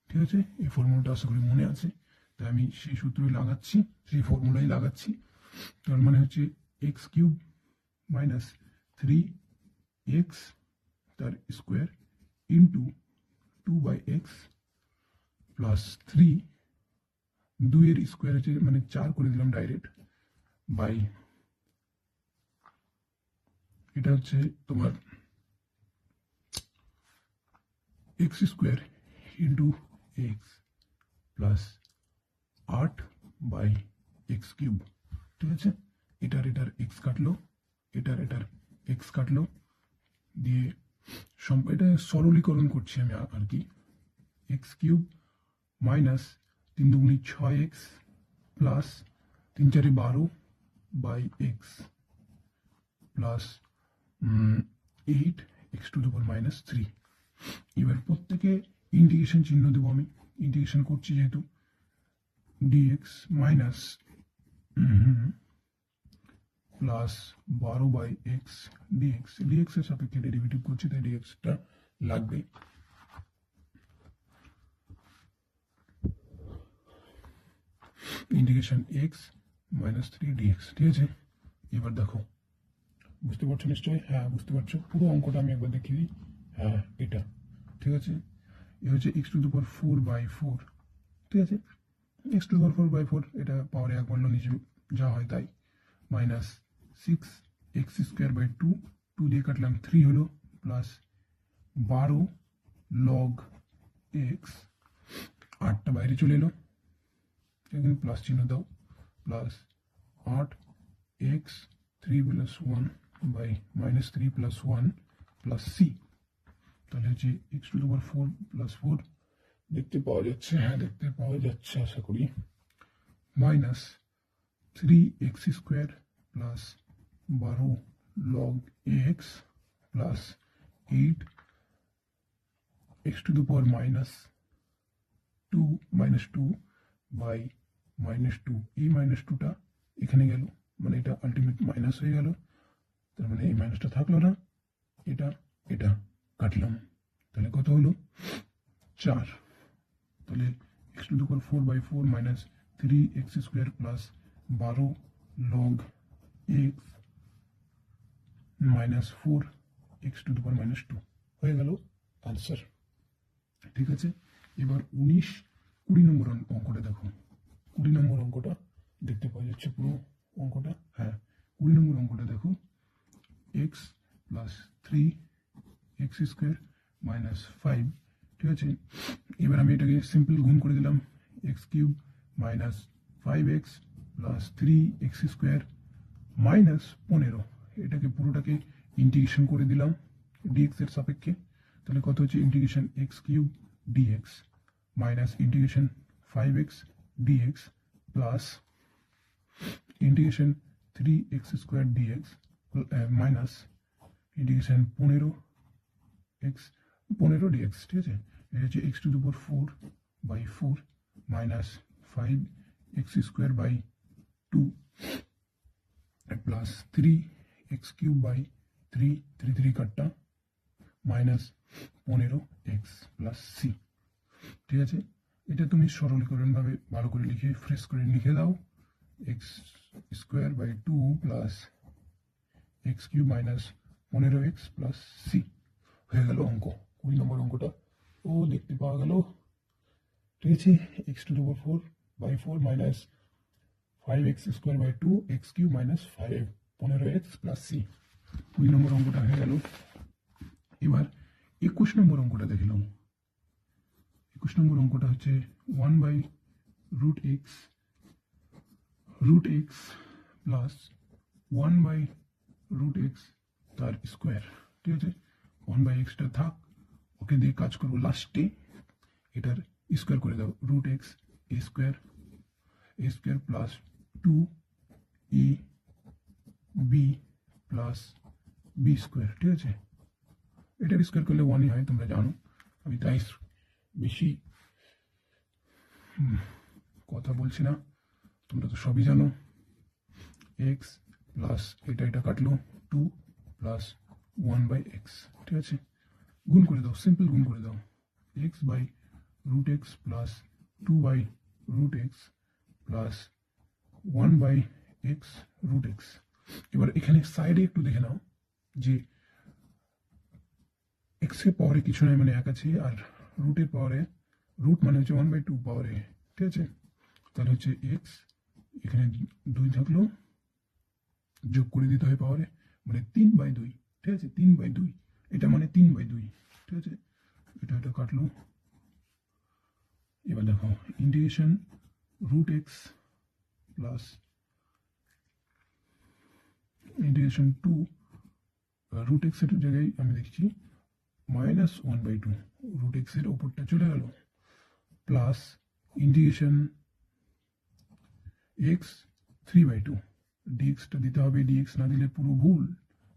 ঠিক আছে, এই ফর্মুলাটা আশা করি মনে আছে, তাই আমি সেই সূত্রই লাগাচ্ছি, সেই ফর্মুলাই লাগাচ্ছি। তার মানে হচ্ছে x³ মাইনাস 3x তার স্কোয়ার ইন্টু 2/x প্লাস 3, 2-এর স্কোয়ার হচ্ছে মানে 4 করে দিলাম ডাইরেক্ট, বাই এটা হচ্ছে তোমার x² into x plus 8/x³। ঠিক আছে, এটার x কাটলো, এটার x কাটলো, দিয়ে এটা সরলীকরণ করছি আমি আর কি। x³ মাইনাস 3 দুগুণী 6x plus 3 4 12 by X plus 8x⁻³ এবার প্রত্যেকে ইন্টিগ্রেশন চিহ্ন দেবো, আমি ইন্টিগ্রেশন করছি যেহেতু, dx minus plus 12/x dx, dx এর সাপেক্ষে ডেরিভেটিভ করছি তাই dxটা লাগবে। Integration x minus 3 dx। ঠিক আছে, এবার দেখো বুঝতে পারছো নিশ্চয়ই? হ্যাঁ বুঝতে পারছো। পুরো অঙ্কটা আমি একবার দেখিয়ে দিই। হ্যাঁ এটা ঠিক আছে, এ হচ্ছে x⁴/4। ঠিক আছে, x⁴/4 এটা পাওয়ারে এক বর্ণ নিচে যা হয় তাই, মাইনাস 6x²/2, 2 দিয়ে কাটলাম 3 হলো, প্লাস 12 log x, 8টা বাইরে চলে এলো, এখানে প্লাস চিহ্ন দাও, plus 8x 3 + 1 by -3 + 1 plus c। তাহলে হচ্ছে x⁴ + 4 দেখতে পাওয়া যাচ্ছে, হ্যাঁ দেখতে পাওয়া যাচ্ছে আশা করি, minus 3x² plus 12 log x plus 8x⁻² -2 by -2। এই -2টা এখানে গেল, মানে এটা আলটিমেট মাইনাস হয়ে গেল, তার মানে এই মাইনাসটা থাকলো না, এটা কাটলাম, তাহলে কত হলো 4। তাহলে x⁴/4 minus 3x² plus 12 log x minus 4x⁻² হয়ে গেল আনসার। ঠিক আছে, এবার 20 নম্বর অঙ্কটা দেখো। 20 নম্বর অঙ্কটা দেখতে পাওয়া যাচ্ছে পুরো অঙ্কটা, হ্যাঁ 20 নম্বর অঙ্কটা দেখো। x plus 3 x square minus 5, ঠিক আছে। এবার আমি এটাকে সিম্পল গুণ করে দিলাম, x cube minus 5x plus 3x square minus 15, এটাকে পুরোটাকে ইন্টিগ্রেশন করে দিলাম ডিএক্স এর সাপেক্ষে। তাহলে কত হচ্ছে integration X cube dx minus integration 5x dx plus integration 3x square dx minus integration 15 dx, ঠিক আছে। এটা হচ্ছে X to the power 4/4 minus 5x square by 2 plus 3x cube by 3, 3 কাটটা মাইনাস 15x প্লাস সি, ঠিক আছে। এটা তুমি সরলীকরণভাবে ভালো করে লিখে ফ্রেশ করে লিখে দাও, X square by 2 plus X cube minus 15x plus C হয়ে গেল অঙ্ক। 20 নম্বর অঙ্কটা ও দেখতে পাওয়া গেল, ঠিক আছে। X to the power 4/4 minus 5x square by 2 x cube minus 15x plus c, 20 number অঙ্কটা হয়ে গেল। এবার 21 নম্বর অঙ্কটা দেখে নাও। 21 নম্বর অঙ্কটা হচ্ছে 1/√x প্লাস 1/√x তার স্কোয়ার, ঠিক আছে। 1/xটা থাক, ওকে দিয়ে কাজ করবো। লাস্টে এটার স্কোয়ার করে দাও, √x a square plus 2ab plus b square, ঠিক আছে। এটার স্কোয়ার করলে 1ই হয়, তোমরা জানো। আমি তাই বেশি কথা বলছি না, তোমরা তো সবই জানো। এক্স প্লাস এটা কাটলো 2 প্লাস 1/x, ঠিক আছে। গুণ করে দাও, সিম্পল গুণ করে দাও, x/√x plus 2/√x plus 1/x√x। এবার এখানে সাইডে একটু দেখে নাও যে এক্স এর পাওয়ারে কিছু নয়, মানে 1 আছে, আর রুটের পাওয়ারে, রুট মানে হচ্ছে 1/2 পাওয়ারে, ঠিক আছে। তাহলে হচ্ছে এক্স, এখানে 2 থাকলো, যোগ করে দিতে হয় পাওয়ারে, মানে 3/2, ঠিক আছে। 3/2, এটা মানে 3/2, ঠিক আছে। এটা কাটলো। এবার দেখো integration √x plus integration 2 √x এর জায়গায় আমি দেখছি -1/2, √x এর ওপরটা চলে গেল, প্লাস ইন্টিগ্রেশন x 3/2, dx-টা দিতে হবে, dx না দিলে পুরো ভুল,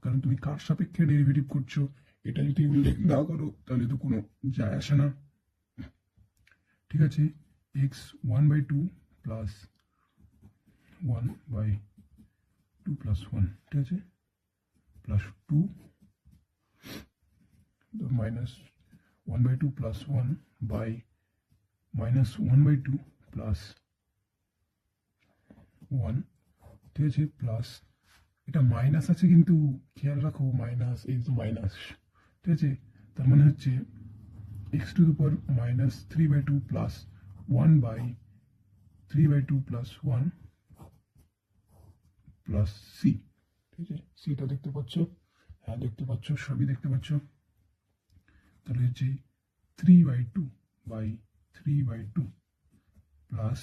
কারণ তুমি কার সাপেক্ষে ডেরিভেটিভ করছো এটা যদি উল্লেখ না করো তাহলে তো কোনো যায় আসে না, ঠিক আছে। x 1/2 প্লাস 1/2 প্লাস 1, ঠিক আছে, plus 2 minus 1/2 plus 1 by -1/2 plus 1, ঠিক আছে, প্লাস এটা মাইনাস আছে কিন্তু খেয়াল রাখো, মাইনাস, এই তো মাইনাস, ঠিক আছে। তার মানে হচ্ছে x to the power -3/2 plus 1/3/2 plus 1 plus C, ঠিক আছে। সিটা দেখতে পাচ্ছ? হ্যাঁ দেখতে পাচ্ছ, সবই দেখতে পাচ্ছ। তাহলে হচ্ছে 3/2 plus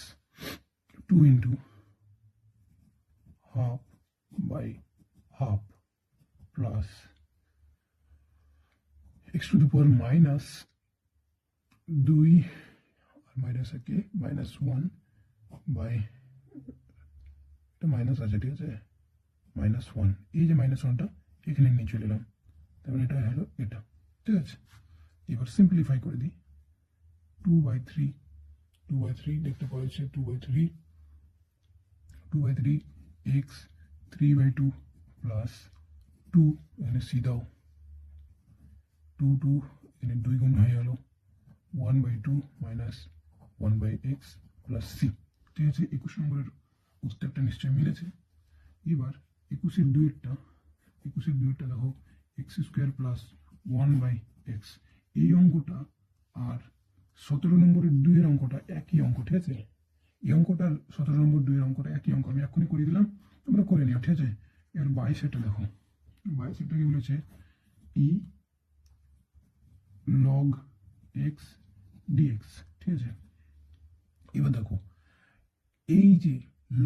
2 into ½ plus x to the power -2 আর মাইনাস একে -1 বাই, এটা মাইনাস আছে, ঠিক আছে, -1, এই যে -1টা এখানে নিয়ে চলে এলাম, তারপরে এটা হলো এটা, ঠিক আছে। এবার সিম্পলিফাই করে দিই, 2/3 দেখতে পাওয়া যাচ্ছে, 2/3 x 3/2 প্লাস 2, এখানে সি দাও, 2 এখানে 2 গুণ হয়ে গেল, 1/2 মাইনাস 1/x প্লাস সি, ঠিক আছে। 21 নম্বরের উত্তরটা নিশ্চয়ই মিলেছে। এবার 21-এর 2-এরটা দেখো, এক্স স্কোয়ার প্লাস 1/x, এই অঙ্কটা আর 17 নম্বরের 2-এর অঙ্কটা একই অঙ্ক, ঠিক আছে। এই অঙ্কটার 17 নম্বর 2-এর অঙ্কটা একই অঙ্ক, আমি এখনই করে দিলাম, তোমরা করে নিও, ঠিক আছে। এর 22-এরটা দেখো, 22-এরটা কি বলেছে, ই লগ এক্স ডিএক্স, ঠিক আছে। এবার দেখো এই যে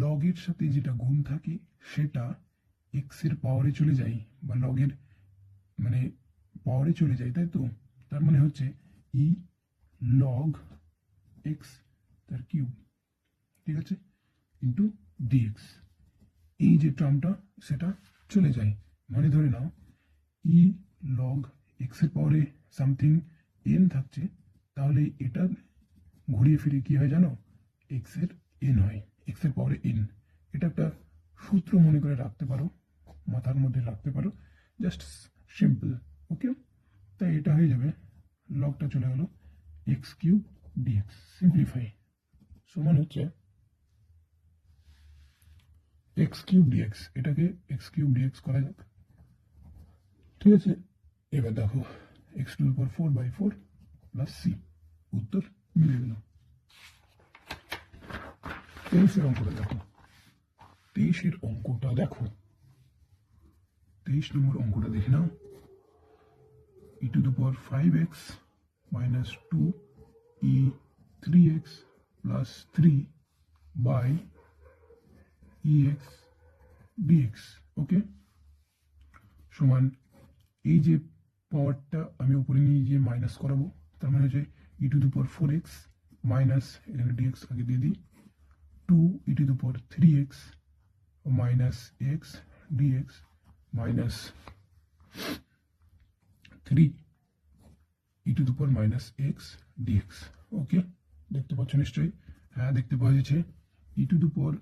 লগের সাথে যেটা গুণ থাকে সেটা এক্স এর পাওয়ারে চলে যায় বা লগের মানে পাওয়ারে চলে যায়, তাই তো। তার মানে হচ্ছে ই লগ এক্স তার কিউব, ঠিক আছে, ইন্টু ডিএক্স। এই যে টার্মটা সেটা চলে যায়, মানে ধরে নাও ই লগ এক্স এর পাওয়ারে সামথিং এন থাকছে, তাহলে এটা ঘুরিয়ে ফিরে কি হয় জানো, এক্স এর এন হয়, এক্স এর পাওয়ারে এন। এটা একটা সূত্র মনে করে রাখতে পারো, মাথার মধ্যে রাখতে পারো, জাস্ট সিম্পল, ওকে। তাই এটা হয়ে যাবে লগটা চলে গেল এক্স কিউব ডিএক্স, সিম্পলিফাই সমান হচ্ছে এক্স কিউব ডিএক্স। এটাকে এক্স কিউব ডিএক্স করা যাক, ঠিক আছে। এবার দেখো এক্স টু পাওয়ার 4/4 প্লাস সি, উত্তর মিলে গেল। 23-এর অঙ্কটা দেখো, 23-এর অঙ্কটা দেখো, 23 নম্বর অঙ্কটা দেখে নাও। E to the power 5x minus 2 e 3x plus 3 by ex dx, okay, সমান এই যে পাওয়ারটা আমি উপরে নিয়ে গিয়ে মাইনাস করাবো, তার মানে হচ্ছে e to the power 4x minus এখানে ডিএক্স আগে দিয়ে দিই 2 e to the power 3x minus x d x minus 3 e to the power minus x dx, okay. দেখতে পাচ্ছ নিশ্চয়ই, হ্যাঁ দেখতে পাওয়া যাচ্ছে। ই টু দ্য পাওয়ার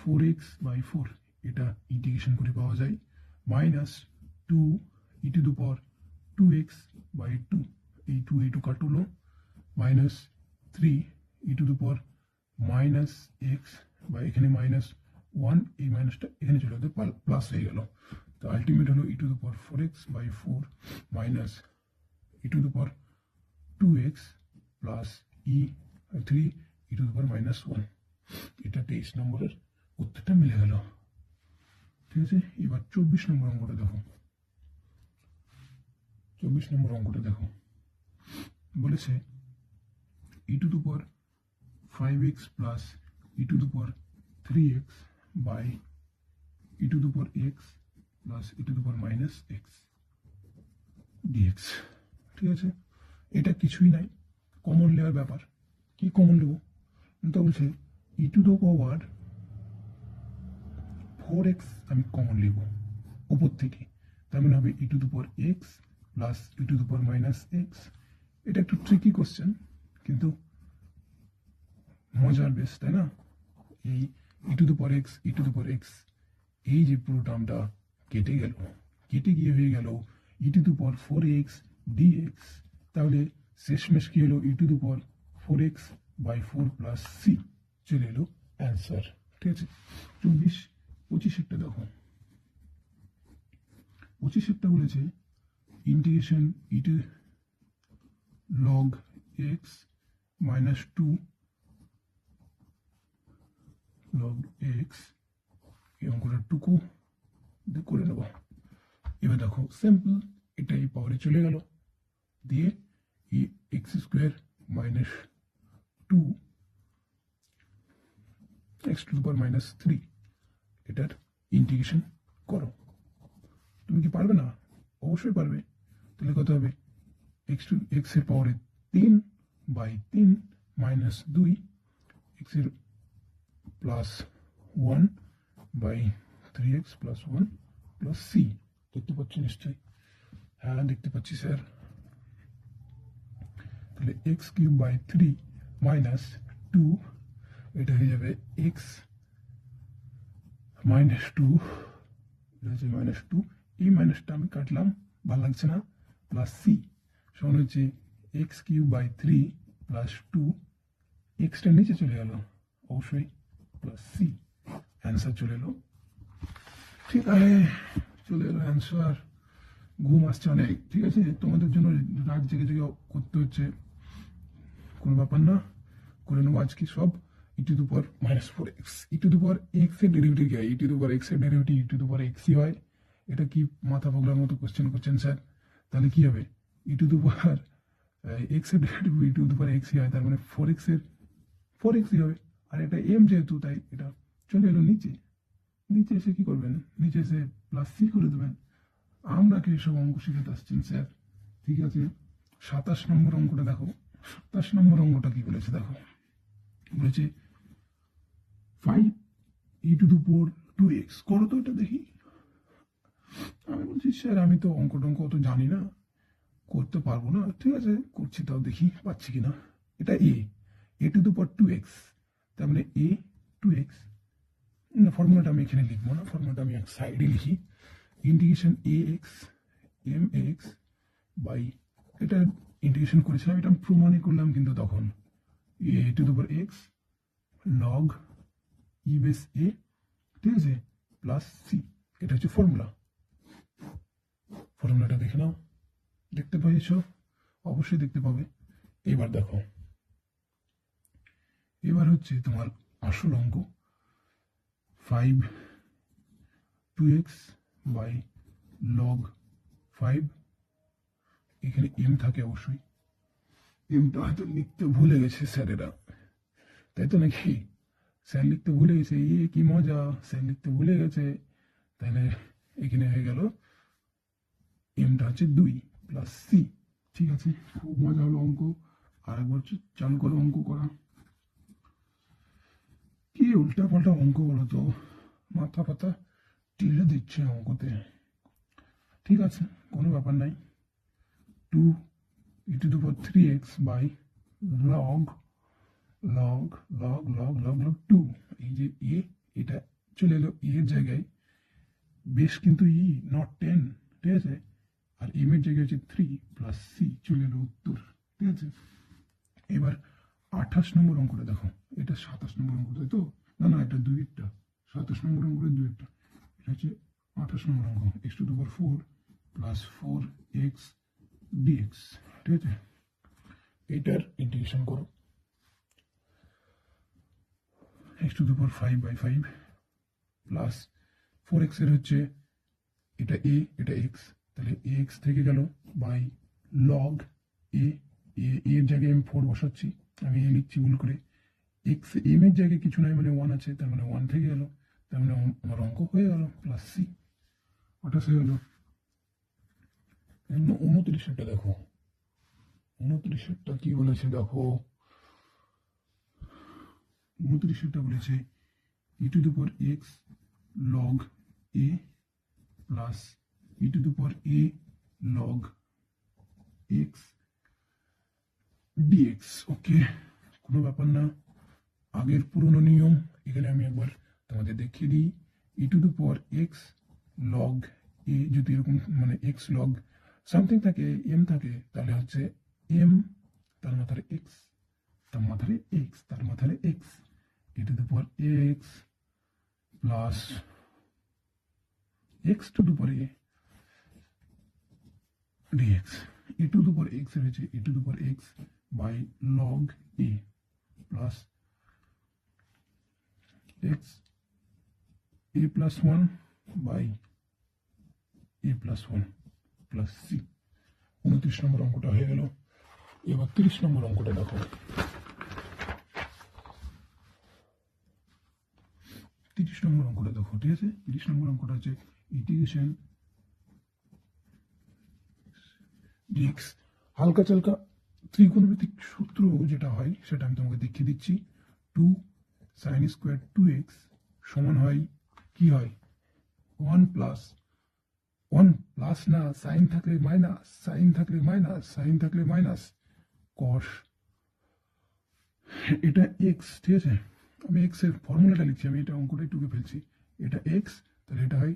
4x/4 এটা ইন্টিগ্রেশন করে পাওয়া যায়, minus 2 e to the power 2x/2, এই 2 এই 2 কাটলো, minus 3 e to the power minus x বা এখানে মাইনাস 1, এই মাইনাসটা এখানে চলে গেলে প্লাস হয়ে গেল। তো আলটিমেট হলো e to the power 4x/4 minus e to the power 2x plus e 3 e to the power minus 1। এটা 23 নম্বরের উত্তরটা মিলে গেল, ঠিক আছে। এবার 24 নম্বর অঙ্কটা দেখো, 24 নম্বর অঙ্কটা দেখো, বলেছে e to the power 5x plus e to the power 3x by e to the power x plus e to the power minus x dx, ঠিক আছে। এটা কিছুই নাই, কমন নেওয়ার ব্যাপার। কি কমন নেব, তো বলছে ই টু দ্য পাওয়ার 4x আমি কমন নেব উপর থেকে, তার মানে হবে e to the power x plus e to the power minus x. এটা একটু ট্রিকি কোশ্চেন, কিন্তু মজার বেশ, তাই না। এই e to the power x e to the power x, এই যে পুরো টার্মটা কেটে গেল, কেটে গিয়ে হয়ে গেল e to the power 4x dx. তাহলে শেষমেশ কি হলো, e to the power 4x/4 plus c চলে এলো অ্যান্সার, ঠিক আছে। 25-25 দেখো, 25 বলেছে integration e to log x minus 2 log x, এই অঙ্কটা টুকু করে নেব। এবার দেখো সিম্পল, এটা এই পাওয়ারে চলে গেল, দিয়ে e x square minus 2 x to the power minus 3, এটার ইন্টিগ্রেশন করো। তুমি কি পারবে না? অবশ্যই পারবে। তাহলে কত হবে, এক্স এর পাওয়ারে 3/3 মাইনাস 2 এক্স এর plus 1/3x plus 1 plus c. দেখতে পাচ্ছি নিশ্চয়ই, হ্যাঁ দেখতে পাচ্ছি স্যার। তাহলে এক্স কিউব বাই 3 মাইনাস 2, এটা হয়ে যাবে এক্স মাইনাস 2, এটা হচ্ছে মাইনাস 2, এই মাইনাসটা আমি কাটলাম, ভালো লাগছে না, প্লাস সি সমান হচ্ছে এক্স কিউব বাই 3 প্লাস 2, এক্সটা নিচে চলে গেল অবশ্যই, প্লাস সি, অ্যান্সার চলে এলো। ঠিক আছে, চলে এলো অ্যান্সার। ঘুম আসছে অনেক, ঠিক আছে, তোমাদের জন্য রাত জেগে জেগে করতে হচ্ছে, কোনো ব্যাপার না, করে নেবো আজকে সব। E to the power minus 4x, e to the power x এর ডেরিভেটিভ কি হয়, e to the power x এর derivative e to the power এক্সই হয়। এটা কি মাথা পগলার মতো কোশ্চেন করছেন স্যার? তাহলে কি হবে, e to the power x এর ডেরিভেটিভ ই টু দি পাওয়ার এক্সই হয়, তার মানে 4x এর 4xই হবে। আর এটা এম যেহেতু, তাই এটা চলে এলো নিচে। নিচে এসে কি করবেন, নিচে এসে প্লাস সি করে দেবেন। আমরা কি এসব অঙ্ক শিখাতে আসছেন স্যার? ঠিক আছে, 27 নম্বর অঙ্কটা দেখো। 27 নম্বর অঙ্কটা কি বলেছে দেখো, বলেছে 5e two the power 2x। করো তো এটা দেখি। আমি বলছি স্যার আমি তো অঙ্ক টঙ্ক অত জানি না, করতে পারবো না। ঠিক আছে, করছি, তাও দেখি পাচ্ছি কিনা। এটা এ টু দি পাওয়ার 2x, তার মানে এ 2x। না, ফর্মুলাটা আমি এখানে লিখবো না, ফর্মুলাটা আমি এক সাইডে লিখি। ইন্টিগ্রেশন ax mx বাই, এটা ইন্টিগ্রেশন করেছিলাম, এটা আমি প্রমাণই করলাম কিন্তু তখন। A to the power x log e base a, ঠিক আছে, প্লাস সি। এটা হচ্ছে ফর্মুলা। ফর্মুলাটা দেখে নাও, দেখতে পেয়েছ? অবশ্যই দেখতে পাবে। এবার দেখো, এবার হচ্ছে তোমার আসল অঙ্ক 5 2x বাই লগ 5। এখানে এম থাকে অবশ্যই, এমটা হয়তো লিখতে ভুলে গেছে স্যারেরা, তাই তো নাকি? স্যার লিখতে ভুলে গেছে, কি মজা, স্যার লিখতে ভুলে গেছে। তাহলে এখানে হয়ে গেল এমটা হচ্ছে 2 প্লাস সি। ঠিক আছে, খুব মজা হলো অঙ্ক। আর একবার চালু করো অঙ্ক করা। কি উল্টা পাল্টা অঙ্ক বলো তো, মাথা পাতা টিলে দিচ্ছে অঙ্কতে। ঠিক আছে, কোনো ব্যাপার নাই। 2 e to the power 3x by log log log log log log 2। এই যে এ, এটা চলে এলো এর জায়গায়, বেশ কিন্তু ই নট 10, ঠিক আছে। আর এম এর জায়গায় হচ্ছে 3 প্লাস সি, চলে এলো উত্তর। ঠিক আছে, এবার 28 নম্বর অঙ্কটা দেখো। এটা 27 নম্বর অঙ্ক, তাই তো? না না, এটা 2-এরটা। 27 নম্বর অঙ্কের 2-এরটা। এটা হচ্ছে 28 নম্বর অঙ্ক, x to the power 4 plus 4x dx। ঠিক আছে, এটার ইন্টিগ্রেশন করো। x to the power 5/5 plus 4x এর হচ্ছে এটা a, এটা x, তাহলে x থেকে গেল বাই লগ a। এর জায়গায় আমি 4 বসাচ্ছি, আমি a লিখছি ভুল করে। x m এর জায়গায় কিছু নাই, মানে 1 আছে, তার মানে 1 থেকে গেল, তার মানে আমার অঙ্ক হয়ে গেল প্লাস সি। ওটা হয়ে গেল। 29টা দেখো, 29টা কি বলেছে দেখো। 29টা বলেছে e to the power x log a plus e to the power a log x dx. Okay, কোনো ব্যাপার না, আগের পুরনো নিয়ম। এখানে আমি একবার তোমাদের দেখিয়ে দিই। E to the power x log a, যদি এরকম মানে এক্স লগ সামথিং থাকে, এম থাকে, তাহলে হচ্ছে এম তার মাথায় এক্স, তার মাথায় এক্স, তার মাথায় x, e to the power x plus x to the power A dx। e to the power x হয়েছে e to the power x by log a plus x a plus 1 by a plus 1 plus c। 29 নম্বর অঙ্কটা হয়ে গেল। এবার 30 নম্বর অঙ্কটা দেখো। 30 নম্বর অঙ্কটা দেখো, ঠিক আছে। 30 নম্বর অঙ্কটা হচ্ছে ইন্টিগ্রেশন dx। হালকা চালকা ত্রিকোণমিতিক সূত্র যেটা হয় সেটা আমি তোমাকে দেখিয়ে দিচ্ছি। 2 sin স্কোয়ার 2x সমান হয়, কি হয়, 1 প্লাস 1 প্লাস না, সাইন থাকলে মাইনাস, সাইন থাকলে মাইনাস, সাইন থাকলে মাইনাস কস। এটা এক্স, ঠিক আছে। আমি এক্স এর ফর্মুলাটা লিখছি, আমি এটা অঙ্কটাই টুকে ফেলছি। এটা এক্স, তাহলে এটা হয়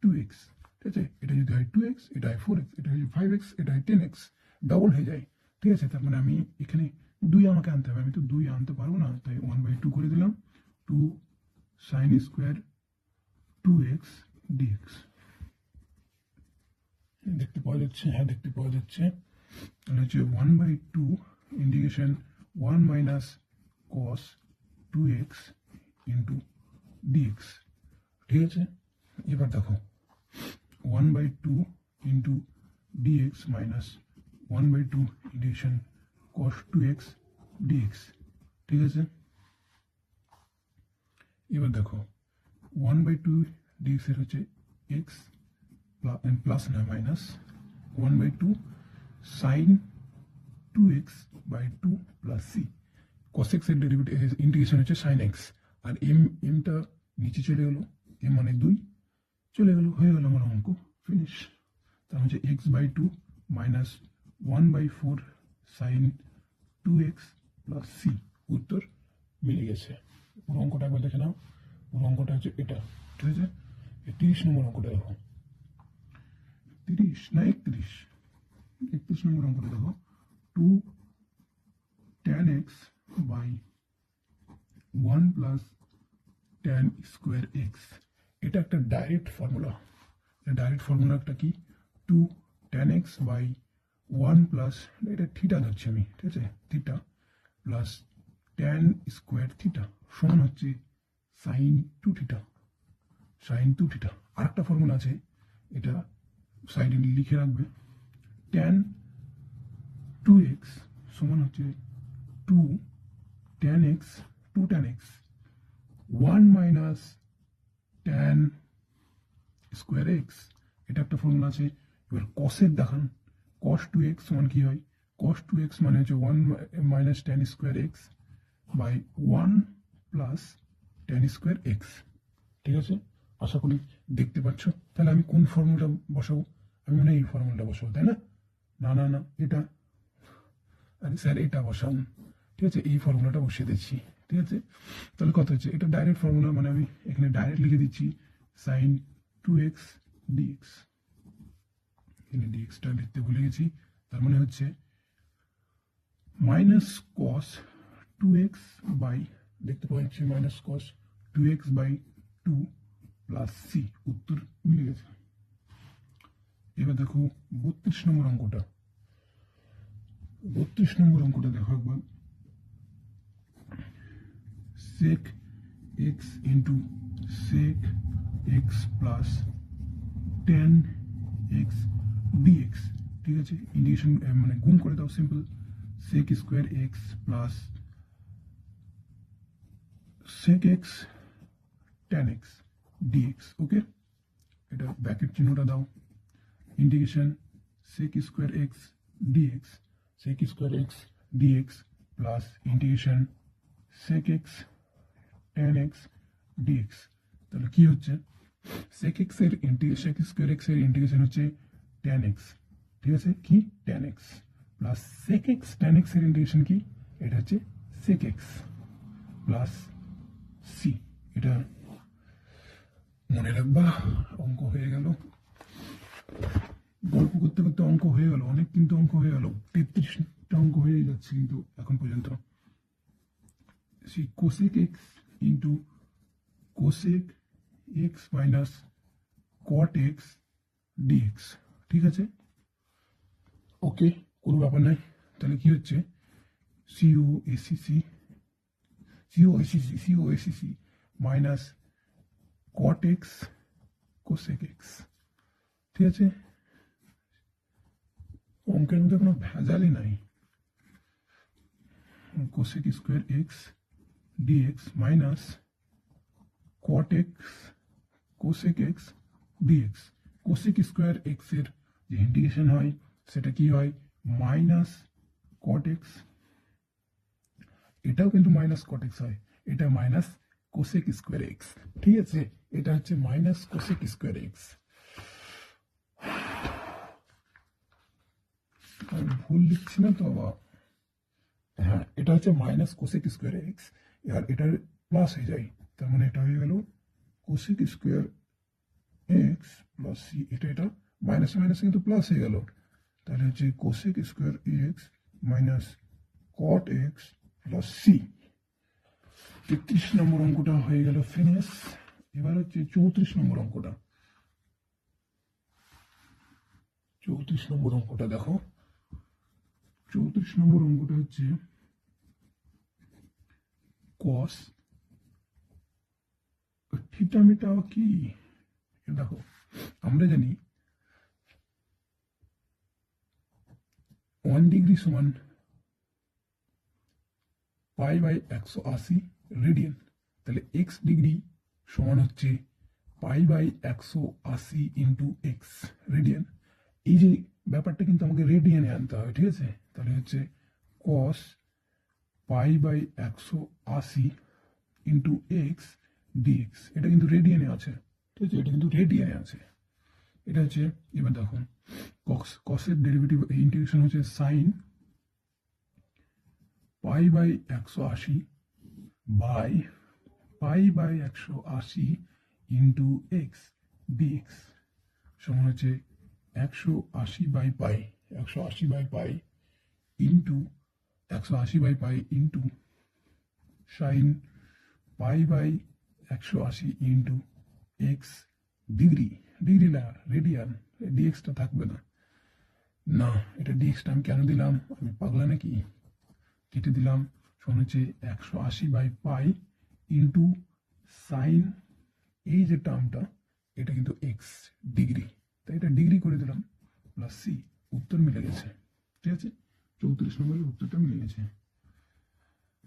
2x, ঠিক আছে। এটা যদি হয় 2x, এটা হয় 4x, এটা হয় 5x, এটা হয় 10x, ডবল হয়ে যায়। ঠিক আছে, তার মানে আমি এখানে 2 আমাকে আনতে হবে, আমি তো 2 আনতে পারবো না, তাই 1/2 করে দিলাম। 2 sin স্কোয়ার 2x dx। দেখতে পাওয়া যাচ্ছে? হ্যাঁ, দেখতে পাওয়া যাচ্ছে। তাহলে হচ্ছে 1/2 integration 1 minus cos 2x into dx। ঠিক আছে, এবার দেখো 1/2 into dx minus 1/2 integration cos 2x dx, ঠিক আছে। এবার দেখো 1/2 dx এর হচ্ছে x প্লাস না minus 1/2 sin 2x/2 plus c, cos x এর ডেরিভেটিভ ইন্টিগ্রেশন হচ্ছে sin x, আর টা নিচে চলে গেল, m মানে 2 চলে গেল, হয়ে গেল আমার অঙ্ক ফিনিশ। তার হচ্ছে x/2 minus 1/4 sin 2x plus c, উত্তর মিলে গেছে। পুরো অঙ্কটা একবার দেখে নাও, পুরো অঙ্কটা হচ্ছে এটা, ঠিক আছে। 30 নম্বর অঙ্কটা দেখো, 30 না 31 নম্বর অঙ্কটা দেখো, 2 tan x by 1 plus tan square x, এটা একটা ডাইরেক্ট ফর্মুলা। ডাইরেক্ট ফর্মুলাটা কি, 2 tan x by 1 প্লাস, এটা থিটা ধরছি আমি, ঠিক আছে, theta plus tan square theta সমান হচ্ছে সাইন 2 থিটা, সাইন 2 থিটা। আর একটা ফর্মুলা আছে, এটা সাইডে লিখে রাখবে, tan 2x সমান হচ্ছে 2 tan x 1 minus tan square x, এটা একটা ফর্মুলা আছে। এবার কসের দেখান, cos 2x সমান কি হয়, cos 2x মানে হচ্ছে 1 minus tan square x by 1 plus tan square x, ঠিক আছে। আশা করি দেখতে পাচ্ছ। তাহলে আমি কোন ফর্মুলাটা বসাবো, আমি মনে হয় এই ফর্মুলাটা বসাবো, তাই না? না না না, এটা, আরে স্যার এটা বসান, ঠিক আছে, এই ফর্মুলাটা বসিয়ে দিচ্ছি, ঠিক আছে। তাহলে কত হচ্ছে, এটা ডাইরেক্ট ফর্মুলা, মানে আমি এখানে ডাইরেক্ট লিখে দিচ্ছি সাইন 2x dx, এখানে ডিএক্সটা লিখতে ভুলে গেছি, তার মানে হচ্ছে মাইনাস কস 2x বাই, দেখতে পাচ্ছি minus cos 2x by 2 plus C, উত্তর মিলে গেছে। এবার দেখো 32 নম্বর অঙ্কটা, 32 নম্বর অঙ্কটা দেখো একবার, sec x into sec x plus tan x dx, ঠিক আছে। ইন্টিগ্রেশন মানে গুণ করে দাও, simple, sec square x plus sec x tan x dx, ওকে। এটা ব্র্যাকেট চিহ্নটা দাও, integration sec square x dx, sec square x dx plus integration sec x tan x dx, তাহলে কি হচ্ছে, sec x এর sec স্কোয়ার x এর integration হচ্ছে tan x, ঠিক আছে, কি tan x plus sec x tan x এর ইন্টিগ্রেশন কি, এটা হচ্ছে sec x প্লাস c, এটা মনে রাখবা। অঙ্ক হয়ে গেল, গল্প করতে করতে অঙ্ক হয়ে গেল অনেক, কিন্তু অঙ্ক হয়ে গেল 33টা অঙ্ক হয়ে যাচ্ছে কিন্তু এখন পর্যন্ত। cosec x into cosec x minus cot x dx, ঠিক আছে, ওকে, কোনো ব্যাপার নাই। তাহলে কি হচ্ছে, COACC minus cot x cosec x, ঠিক আছে। অঙ্কের মধ্যে কোনো ভেজালই নাই, cosec square x dx minus cot x cosec x dx, cosec square x এর যে ইন্টিগ্রেশন হয় সেটা কি হয়, মাইনাস cot x, এটাও কিন্তু মাইনাস cot x হয়, এটা মাইনাস cosec স্কোয়ার x, ঠিক আছে, এটা হচ্ছে মাইনাস cosec স্কোয়ার x। আমি ভুল লিখছি না তো বাবা, হ্যাঁ, এটা হচ্ছে মাইনাস cosec স্কোয়ার x, আর এটা প্লাস হয়ে যায়, তার মানে এটা হয়ে গেল cosec square x plus c, এটা মাইনাস মাইনাস কিন্তু প্লাস হয়ে গেল, তাহলে হচ্ছে cosec square x minus cot x plus c। 33 নম্বর অঙ্কটা হয়ে গেল ফিনিশ। এবার হচ্ছে 34 নম্বর অঙ্কটা, 34 নম্বর অঙ্কটা দেখো, 34 নম্বর অঙ্কটা হচ্ছে cos থিটা মিটা কি, দেখো আমরা জানি 1 ডিগ্রি সমান পাই বাই 180 রেডিয়ান। তাহলে এক্স ডিগ্রি সমান হচ্ছে pi by 180 into x radian. এই যে ব্যাপারটা কিন্তু আমাকে রেডিয়ানে আনতে হবে, ঠিক আছে? তাহলে হচ্ছে cos pi by 180 into x dx. এটা কিন্তু রেডিয়ানে আছে, ঠিক আছে? এটা কিন্তু রেডিয়ানে আছে। এটা হচ্ছে, এবার দেখুন কসের ডেরিভেটিভ ইন্টিগ্রেশন হচ্ছে sine pi by 180 by pi by 180 into x dx সমান হচ্ছে 180 by pi, 180 by pi into 180 by pi into sine pi by 180 into x degree. Degree না, রেডিয়ান। ডিএক্সটা থাকবে না, না এটা ডিএক্সটা আমি কেন দিলাম? আমি পাগলা নাকি? কেটে দিলাম। সমান হচ্ছে 180 বাই পাই ইন্টু সাইন, এই যে টার্মটা এটা কিন্তু এক্স ডিগ্রি, তাই এটা ডিগ্রি করে দিলাম, প্লাস সি। উত্তর মিলে গেছে, ঠিক আছে? 34 নম্বরের উত্তরটা মিলে গেছে।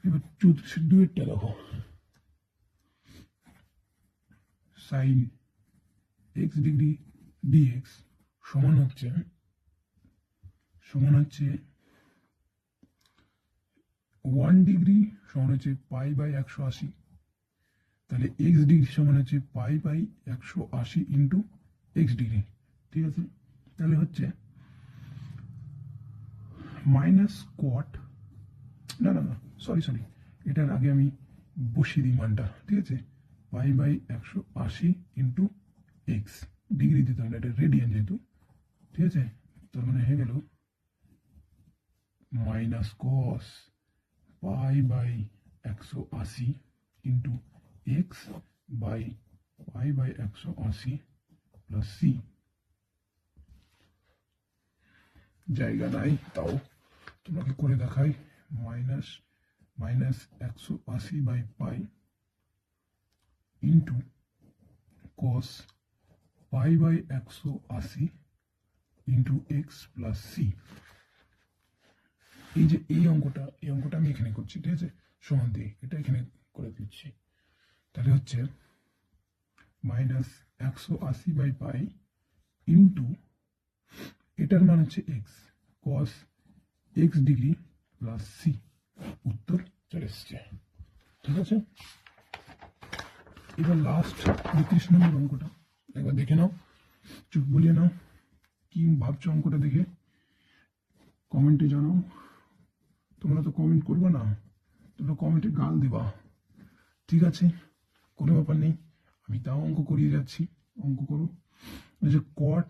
এবার 34-2 দেখো, সাইন এক্স ডিগ্রি ডিএক্স সমান হচ্ছে 1 ডিগ্রি সমান হচ্ছে পাই বাই 180। তাহলে এক্স ডিগ্রি সমান হচ্ছে pi by 180 into x degree, ঠিক আছে? তাহলে হচ্ছে মাইনাস কোয়াট, না না না সরি, এটার আগে আমি বসিয়ে দিই মানটা, ঠিক আছে? Pi by 180 into x degree দিতে হবে, এটা রেডিয়ান যেহেতু, ঠিক আছে? তার মানে হয়ে গেল minus cos pi by 180 into x by pi by 180 plus c. জায়গা নাই, তাও তোমাকে করে দেখাই। Minus 180 by pi into cos pi by 180 into x plus C. এই যে এই অঙ্কটা আমি এখানে করছি, ঠিক আছে? সমান দিয়ে এটা এখানে করে দিচ্ছি। তাহলে হচ্ছে মাইনাস 180 বাই পাই ইন্টু এটার মান হচ্ছে x, cos x degree plus C. উত্তর চলে এসছে, ঠিক আছে? এবার লাস্ট 32 নম্বর অঙ্কটা একবার দেখে নাও, চোখ বুলিয়ে নাও, কি ভাবছো অঙ্কটা দেখে কমেন্টে জানাও। তোমরা তো কমেন্ট করবে না, তোমরা কমেন্টে গাল দিবা, ঠিক আছে? কোনো ব্যাপার নেই, আমি তাও অঙ্ক করিয়ে যাচ্ছি। অঙ্ক করো। যে কট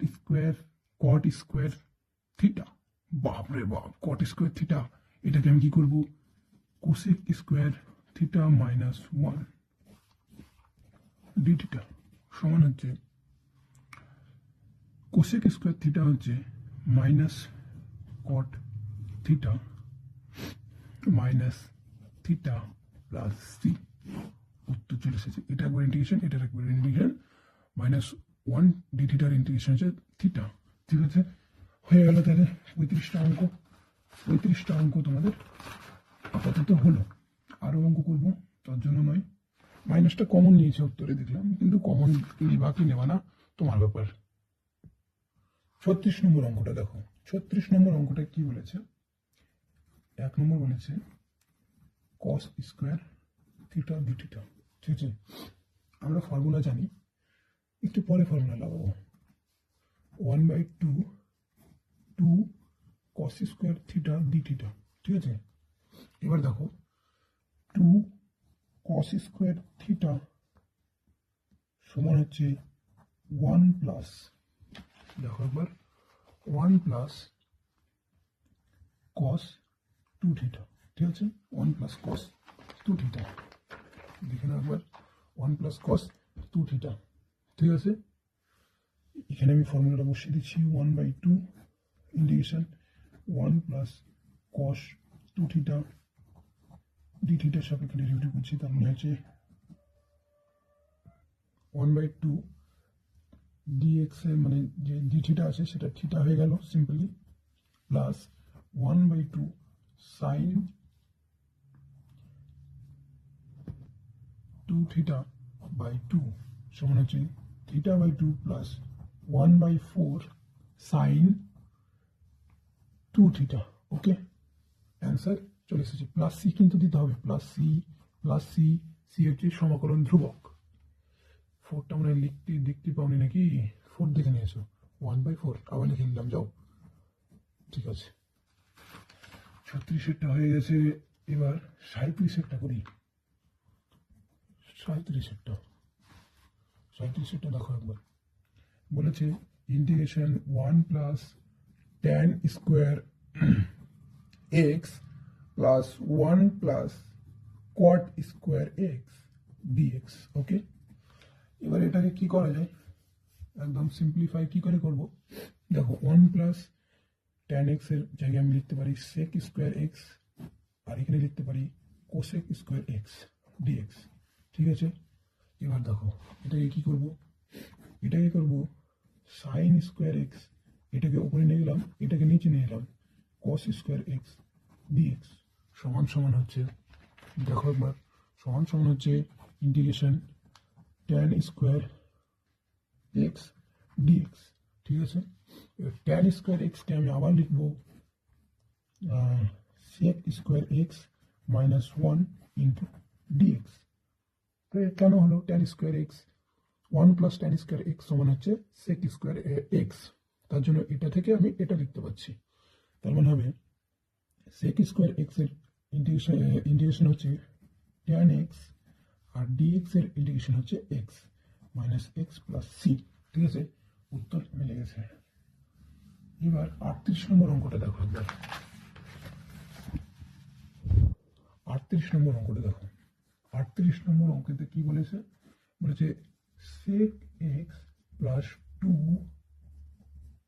স্কোয়ার থিটা, বাপরে বাপ, কট স্কোয়ার থিটা, এটাকে আমি কি করবো? Cosec square theta minus 1 d theta সমান হচ্ছে কোসেক স্কোয়ার থিটা হচ্ছে minus cot theta minus theta plus C. উত্তর চলে এসেছে। এটা একবার ইন্টিগ্রেশন, এটার একবার ইন্টিগ্রেশন, মাইনাস 1 ডি থিটার ইন্টিগ্রেশন হচ্ছে থিটা, ঠিক আছে? হয়ে গেল। তাহলে 35টা অঙ্ক তোমাদের আপাতত হলো। আরও অঙ্ক করবো, তার জন্য নয়। মাইনাসটা কমন নিয়েছে উত্তরে দেখলাম, কিন্তু কমন নেবা কি নেবা না তোমার ব্যাপার। 36 নম্বর অঙ্কটা দেখো। 36 নম্বর অঙ্কটা কি বলেছে? 1 নম্বর বলেছে cos square theta D theta, ঠিক আছে? আমরা ফর্মুলা জানি, একটু পরে ফর্মুলা লাগাবো। 1/2 cos square theta D theta, ঠিক আছে? এবার দেখো 2 কস স্কোয়ার থিটা সমান হচ্ছে 1 প্লাস, দেখো একবার 1 প্লাস কস 2 থিটা, ঠিক আছে? 1 প্লাস কস 2 থিটা, দেখে নাও একবার 1 প্লাস কস 2 থিটা, ঠিক আছে? এখানে আমি ফর্মুলাটা বসিয়ে দিচ্ছি। 1/2 integration 1 plus cos 2 theta D থিটার সাপেক্ষে ডেরিভেটিভ করছি, তার মানে হচ্ছে 1/2 ডিএক্স এর মানে যে ডি থিটা আছে সেটা থিটা হয়ে গেল simply, plus 1/2 sine 2 theta by 2 সমান হচ্ছে θ/2 plus 1/4 sine 2 theta. Okay, answer চলে এসেছে। প্লাস সি কিন্তু দিতে হবে, প্লাস সি, সি হচ্ছে সমাকলন ধ্রুবক। 4টা মনে হয় দেখতে পাওনি নাকি? 4 দেখে নিয়েছো, 1/4 আবার লিখে নিলাম, যাও। ঠিক আছে, 36-এরটা হয়ে গেছে। এবার 37-এরটা করি। 37-এরটা দেখো একবার। বলেছে integration 1 plus tan square x plus 1 plus cot square x dx. Okay, এবার এটাকে কি করা যায়, একদম সিম্পলিফাই কি করে করব? দেখো 1 প্লাস tan এক্স এর জায়গায় আমি লিখতে পারি sec স্কোয়ার এক্স, আর এখানে লিখতে পারি cosec স্কোয়ার এক্স ডিএক্স। ঠিক আছে, এবার দেখো এটাকে কি করব, এটাকে করব সাইন স্কোয়ার এক্স, এটাকে উপরে নিয়ে গেলাম, এটাকে নিচে নিয়ে এলাম, cos স্কোয়ার এক্স ডিএক্স সমান সমান হচ্ছে, দেখো একবার, সমান সমান হচ্ছে integration tan square x dx. ঠিক আছে, এবার tan স্কোয়ার এক্সকে আমি আবার লিখবো sec square x minus 1 into dx. তো কেন হলো tan square x? 1 plus tan square x সমান হচ্ছে sec স্কোয়ার এক্স, তার জন্য এটা থেকে আমি এটা লিখতে পারছি। তার মানে হবে sec স্কোয়ার এক্স এর ইন্টিগ্রেশন হচ্ছে tan এক্স, আর ডিএক্স এর ইন্টিগ্রেশন হচ্ছে x minus x plus C. ঠিক আছে, উত্তর মিলে গেছে। এবার 38 নম্বর অঙ্কটা দেখো একবার। 38 নম্বর অঙ্কটা দেখো। 38 নম্বর অঙ্কতে কি বলেছে? বলেছে sec x plus 2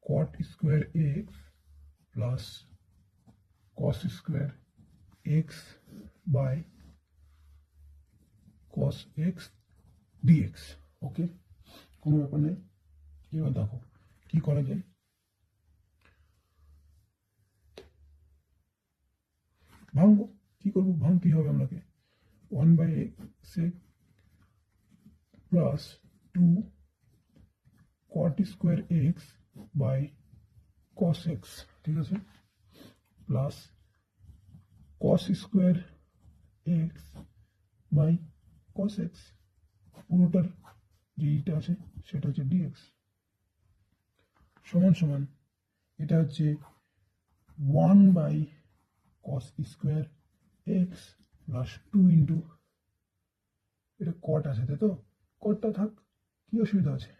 cot square x plus cos square x by cos x dx. Okay, কোনো ব্যাপার নেই। এবার দেখো কি করা যায়। ভাঙবো, কি করবো, ভাঙতেই হবে আপনাকে। 1/sec plus 2 cot square x by cos x. ঠিক আছে, plus cos square x by cos x, পুরোটার যে ইটা আছে সেটা হচ্ছে ডিএক্স সমান সমান, এটা হচ্ছে 1/cos square x plus 2 into, এটা কট আছে তাই তো, কটটা থাক, কি অসুবিধা আছে,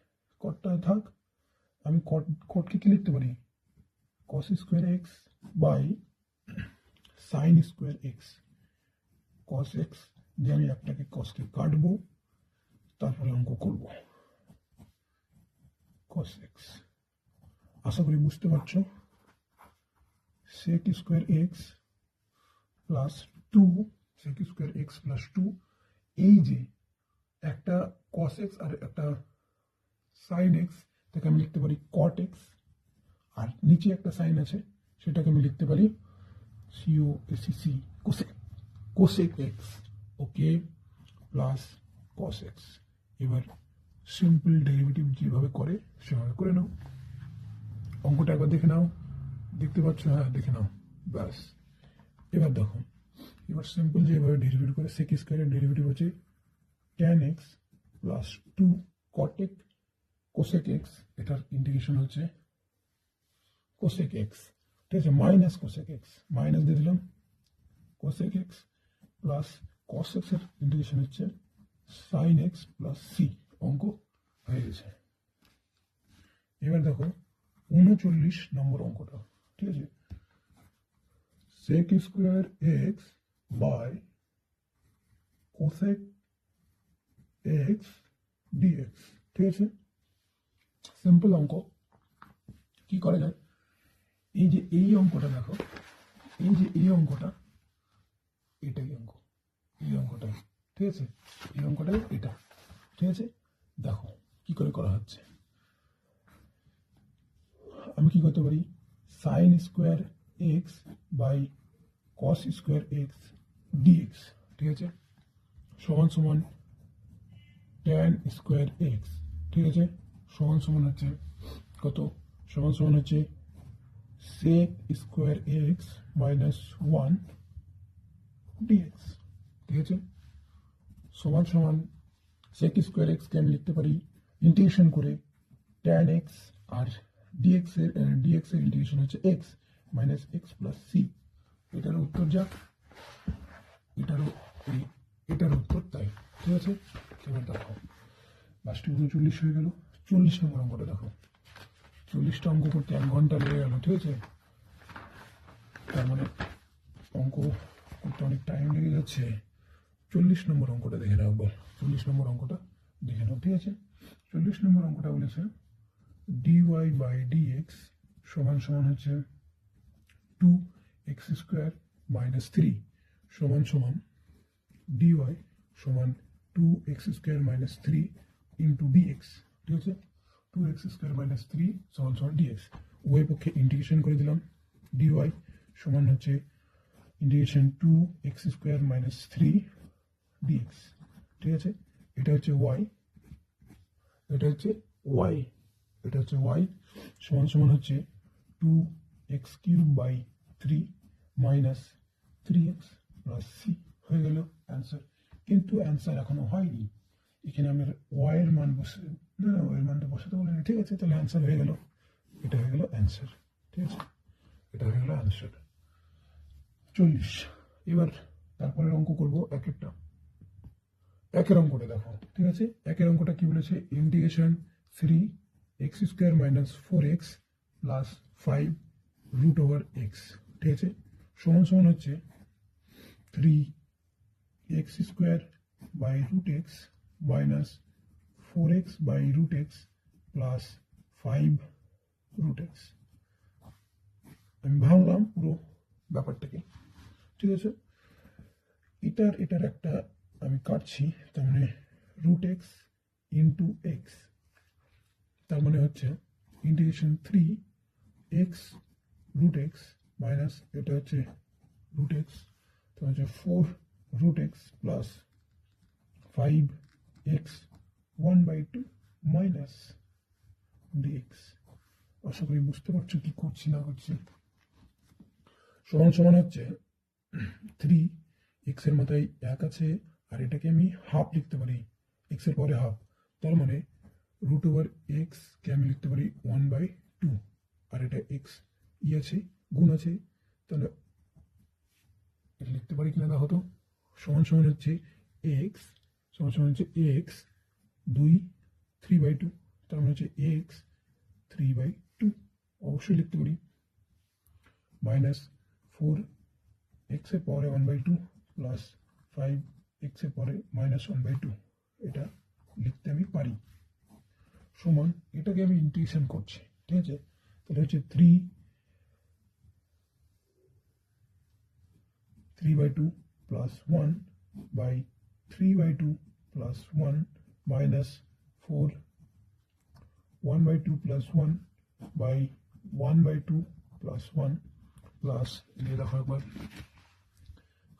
কটটা থাক। আমি কটকে কি লিখতে পারি, cos square x by sine square x cos x, যে আমি আপনাকে কসকে কাটবো তারপরে অঙ্ক করব। cos এক্স আশা করি বুঝতে পারছো। sec square x plus 2 sec square x plus 2, এই যে একটা cos এক্স আর একটা সাইন এক্স, তাকে আমি লিখতে পারি cot এক্স, আর নিচে একটা সাইন আছে সেটাকে আমি লিখতে পারি COSEC cosec এক্স। ওকে, প্লাস cos এক্স। এবার সিম্পল ডেরিভেটিভ যেভাবে করে সেভাবে করে নাও। অঙ্কটা একবার দেখে নাও, দেখতে পাচ্ছ? হ্যাঁ, দেখে নাও, ব্যাস। এবার দেখো, এবার সিম্পল যেভাবে ডেরিভেটিভ করে, sec স্কোয়ারের ডেরিভেটিভ হচ্ছে tan x plus 2 cotec cosec x, এটার ইন্টিগ্রেশন হচ্ছে cosec এক্স। ঠিক আছে, মাইনাস cosec এক্স, মাইনাস দিয়ে দিলাম cosec x plus cos x এর ইন্টিগ্রেশন হচ্ছে sin এক্স প্লাস সি। অঙ্ক হয়ে গেছে। এবার দেখো 39 নম্বর অঙ্কটা। ঠিক আছে, sec square x by cosec x dx. ঠিক আছে, সিম্পল অঙ্ক। কি করা যায়, এই যে এই অঙ্কটা দেখো, এই যে এই অঙ্কটা, এটাই অঙ্ক, এই অঙ্কটাই। ঠিক আছে, এই অঙ্কটাই এটা। ঠিক আছে, দেখো কি করে করা হচ্ছে। আমি কি করতে পারি, sine square x by cos square x dx, ঠিক আছে, সমান সমান ট্যান স্কোয়ার এক্স, ঠিক আছে, সমান সমান হচ্ছে কত, সমান সমান হচ্ছে sec square x minus one dx, ঠিক আছে, সমান সমান সেক স্কোয়ার এক্সকে আমি লিখতে পারি ইন্টিগ্রেশন করে ট্যান এক্স, আর ডিএক্স এর ইন্টিগ্রেশন হচ্ছে x minus x plus C. এটার উত্তর যাক, এটার উত্তর তাই, ঠিক আছে। এবার দেখো লাস্টে 39 হয়ে গেল। 40 নম্বর অঙ্কটা দেখো, 40টা অঙ্ক করতে 1 ঘন্টা লেগে গেল, ঠিক আছে, তার মানে অঙ্ক করতে অনেক টাইম লেগে যাচ্ছে। 40 নম্বর অঙ্কটা দেখে নাও একবার, 40 নম্বর অঙ্কটা দেখে নাও, ঠিক আছে। 40 নম্বর অঙ্কটা বলেছে dy বাই dx সমান সমান হচ্ছে 2x স্কোয়ার মাইনাস 3 সমান সমান dy সমান 2x square minus 3 into dx, ঠিক আছে, 2x স্কোয়ার মাইনাস 3 সমান সমান dx। উভয় পক্ষে ইন্টিগ্রেশন করে দিলাম, dy সমান হচ্ছে integration 2x square minus 3 dx, ঠিক আছে, এটা হচ্ছে y, এটা হচ্ছে y, এটা হচ্ছে y সমান সমান হচ্ছে 2x cube by 3 minus 3x plus c হয়ে গেল অ্যান্সার। কিন্তু অ্যান্সার এখনো হয়নি, এখানে আমার y এর মান বসে, না y এর মানটা বসাতে বলিনি, ঠিক আছে, তাহলে অ্যান্সার হয়ে গেল, এটা হয়ে গেল অ্যান্সার, ঠিক আছে, এটা হয়ে গেল অ্যান্সার 40। এবার তারপরের অঙ্ক করবো একের অঙ্কটা দেখো, ঠিক আছে, একের অঙ্কটা কি বলেছে integration 3x square minus 4x plus 5 root over x, ঠিক আছে, সমান সমান হচ্ছে 3x square by root x minus 4x by root x plus 5 root x. আমি ভাঙলাম পুরো ব্যাপারটাকে, ঠিক আছে, এটার একটা আমি কাটছি, তার মানে রুট এক্স ইন্টু এক্স, তার মানে হচ্ছে integration 3x root x minus এটা হচ্ছে রুট এক্স, তার হচ্ছে 4 root x plus 5x 1/2 minus dx. আশা করি বুঝতে পারছো কি করছি না করছি। সমান সমান হচ্ছে 3x এর মাথায় 1 আছে, আর এটাকে আমি হাফ লিখতে পারি, x এর পরে হাফ, তার মানে রুট ওভার এক্স কে আমি লিখতে পারি 1/2, আর এটা এক্স ই আছে গুণ আছে, তাহলে এটা লিখতে পারি কিনা দেখো তো। সমান সমান হচ্ছে এক্স, সমান সমান হচ্ছে এক্স 3/2, তার মানে হচ্ছে এক্স 3/2 অবশ্যই লিখতে পারি, মাইনাস 4x এর পরে 1/2 প্লাস 5x এর পরে মাইনাস 1/2, এটা লিখতে আমি পারি, সমান এটাকে আমি ইন্টিগ্রেশন করছি, ঠিক আছে, তাহলে হচ্ছে 3/2 plus 1 by 3/2 plus 1 minus 4 1/2 plus 1 by 1/2 plus 1 plus দিয়ে দেখো একবার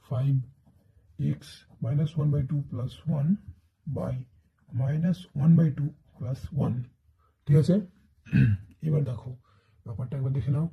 5x minus 1/2 plus 1 by minus 1/2 plus 1, ঠিক আছে। এবার দেখো ব্যাপারটা একবার দেখে নাও,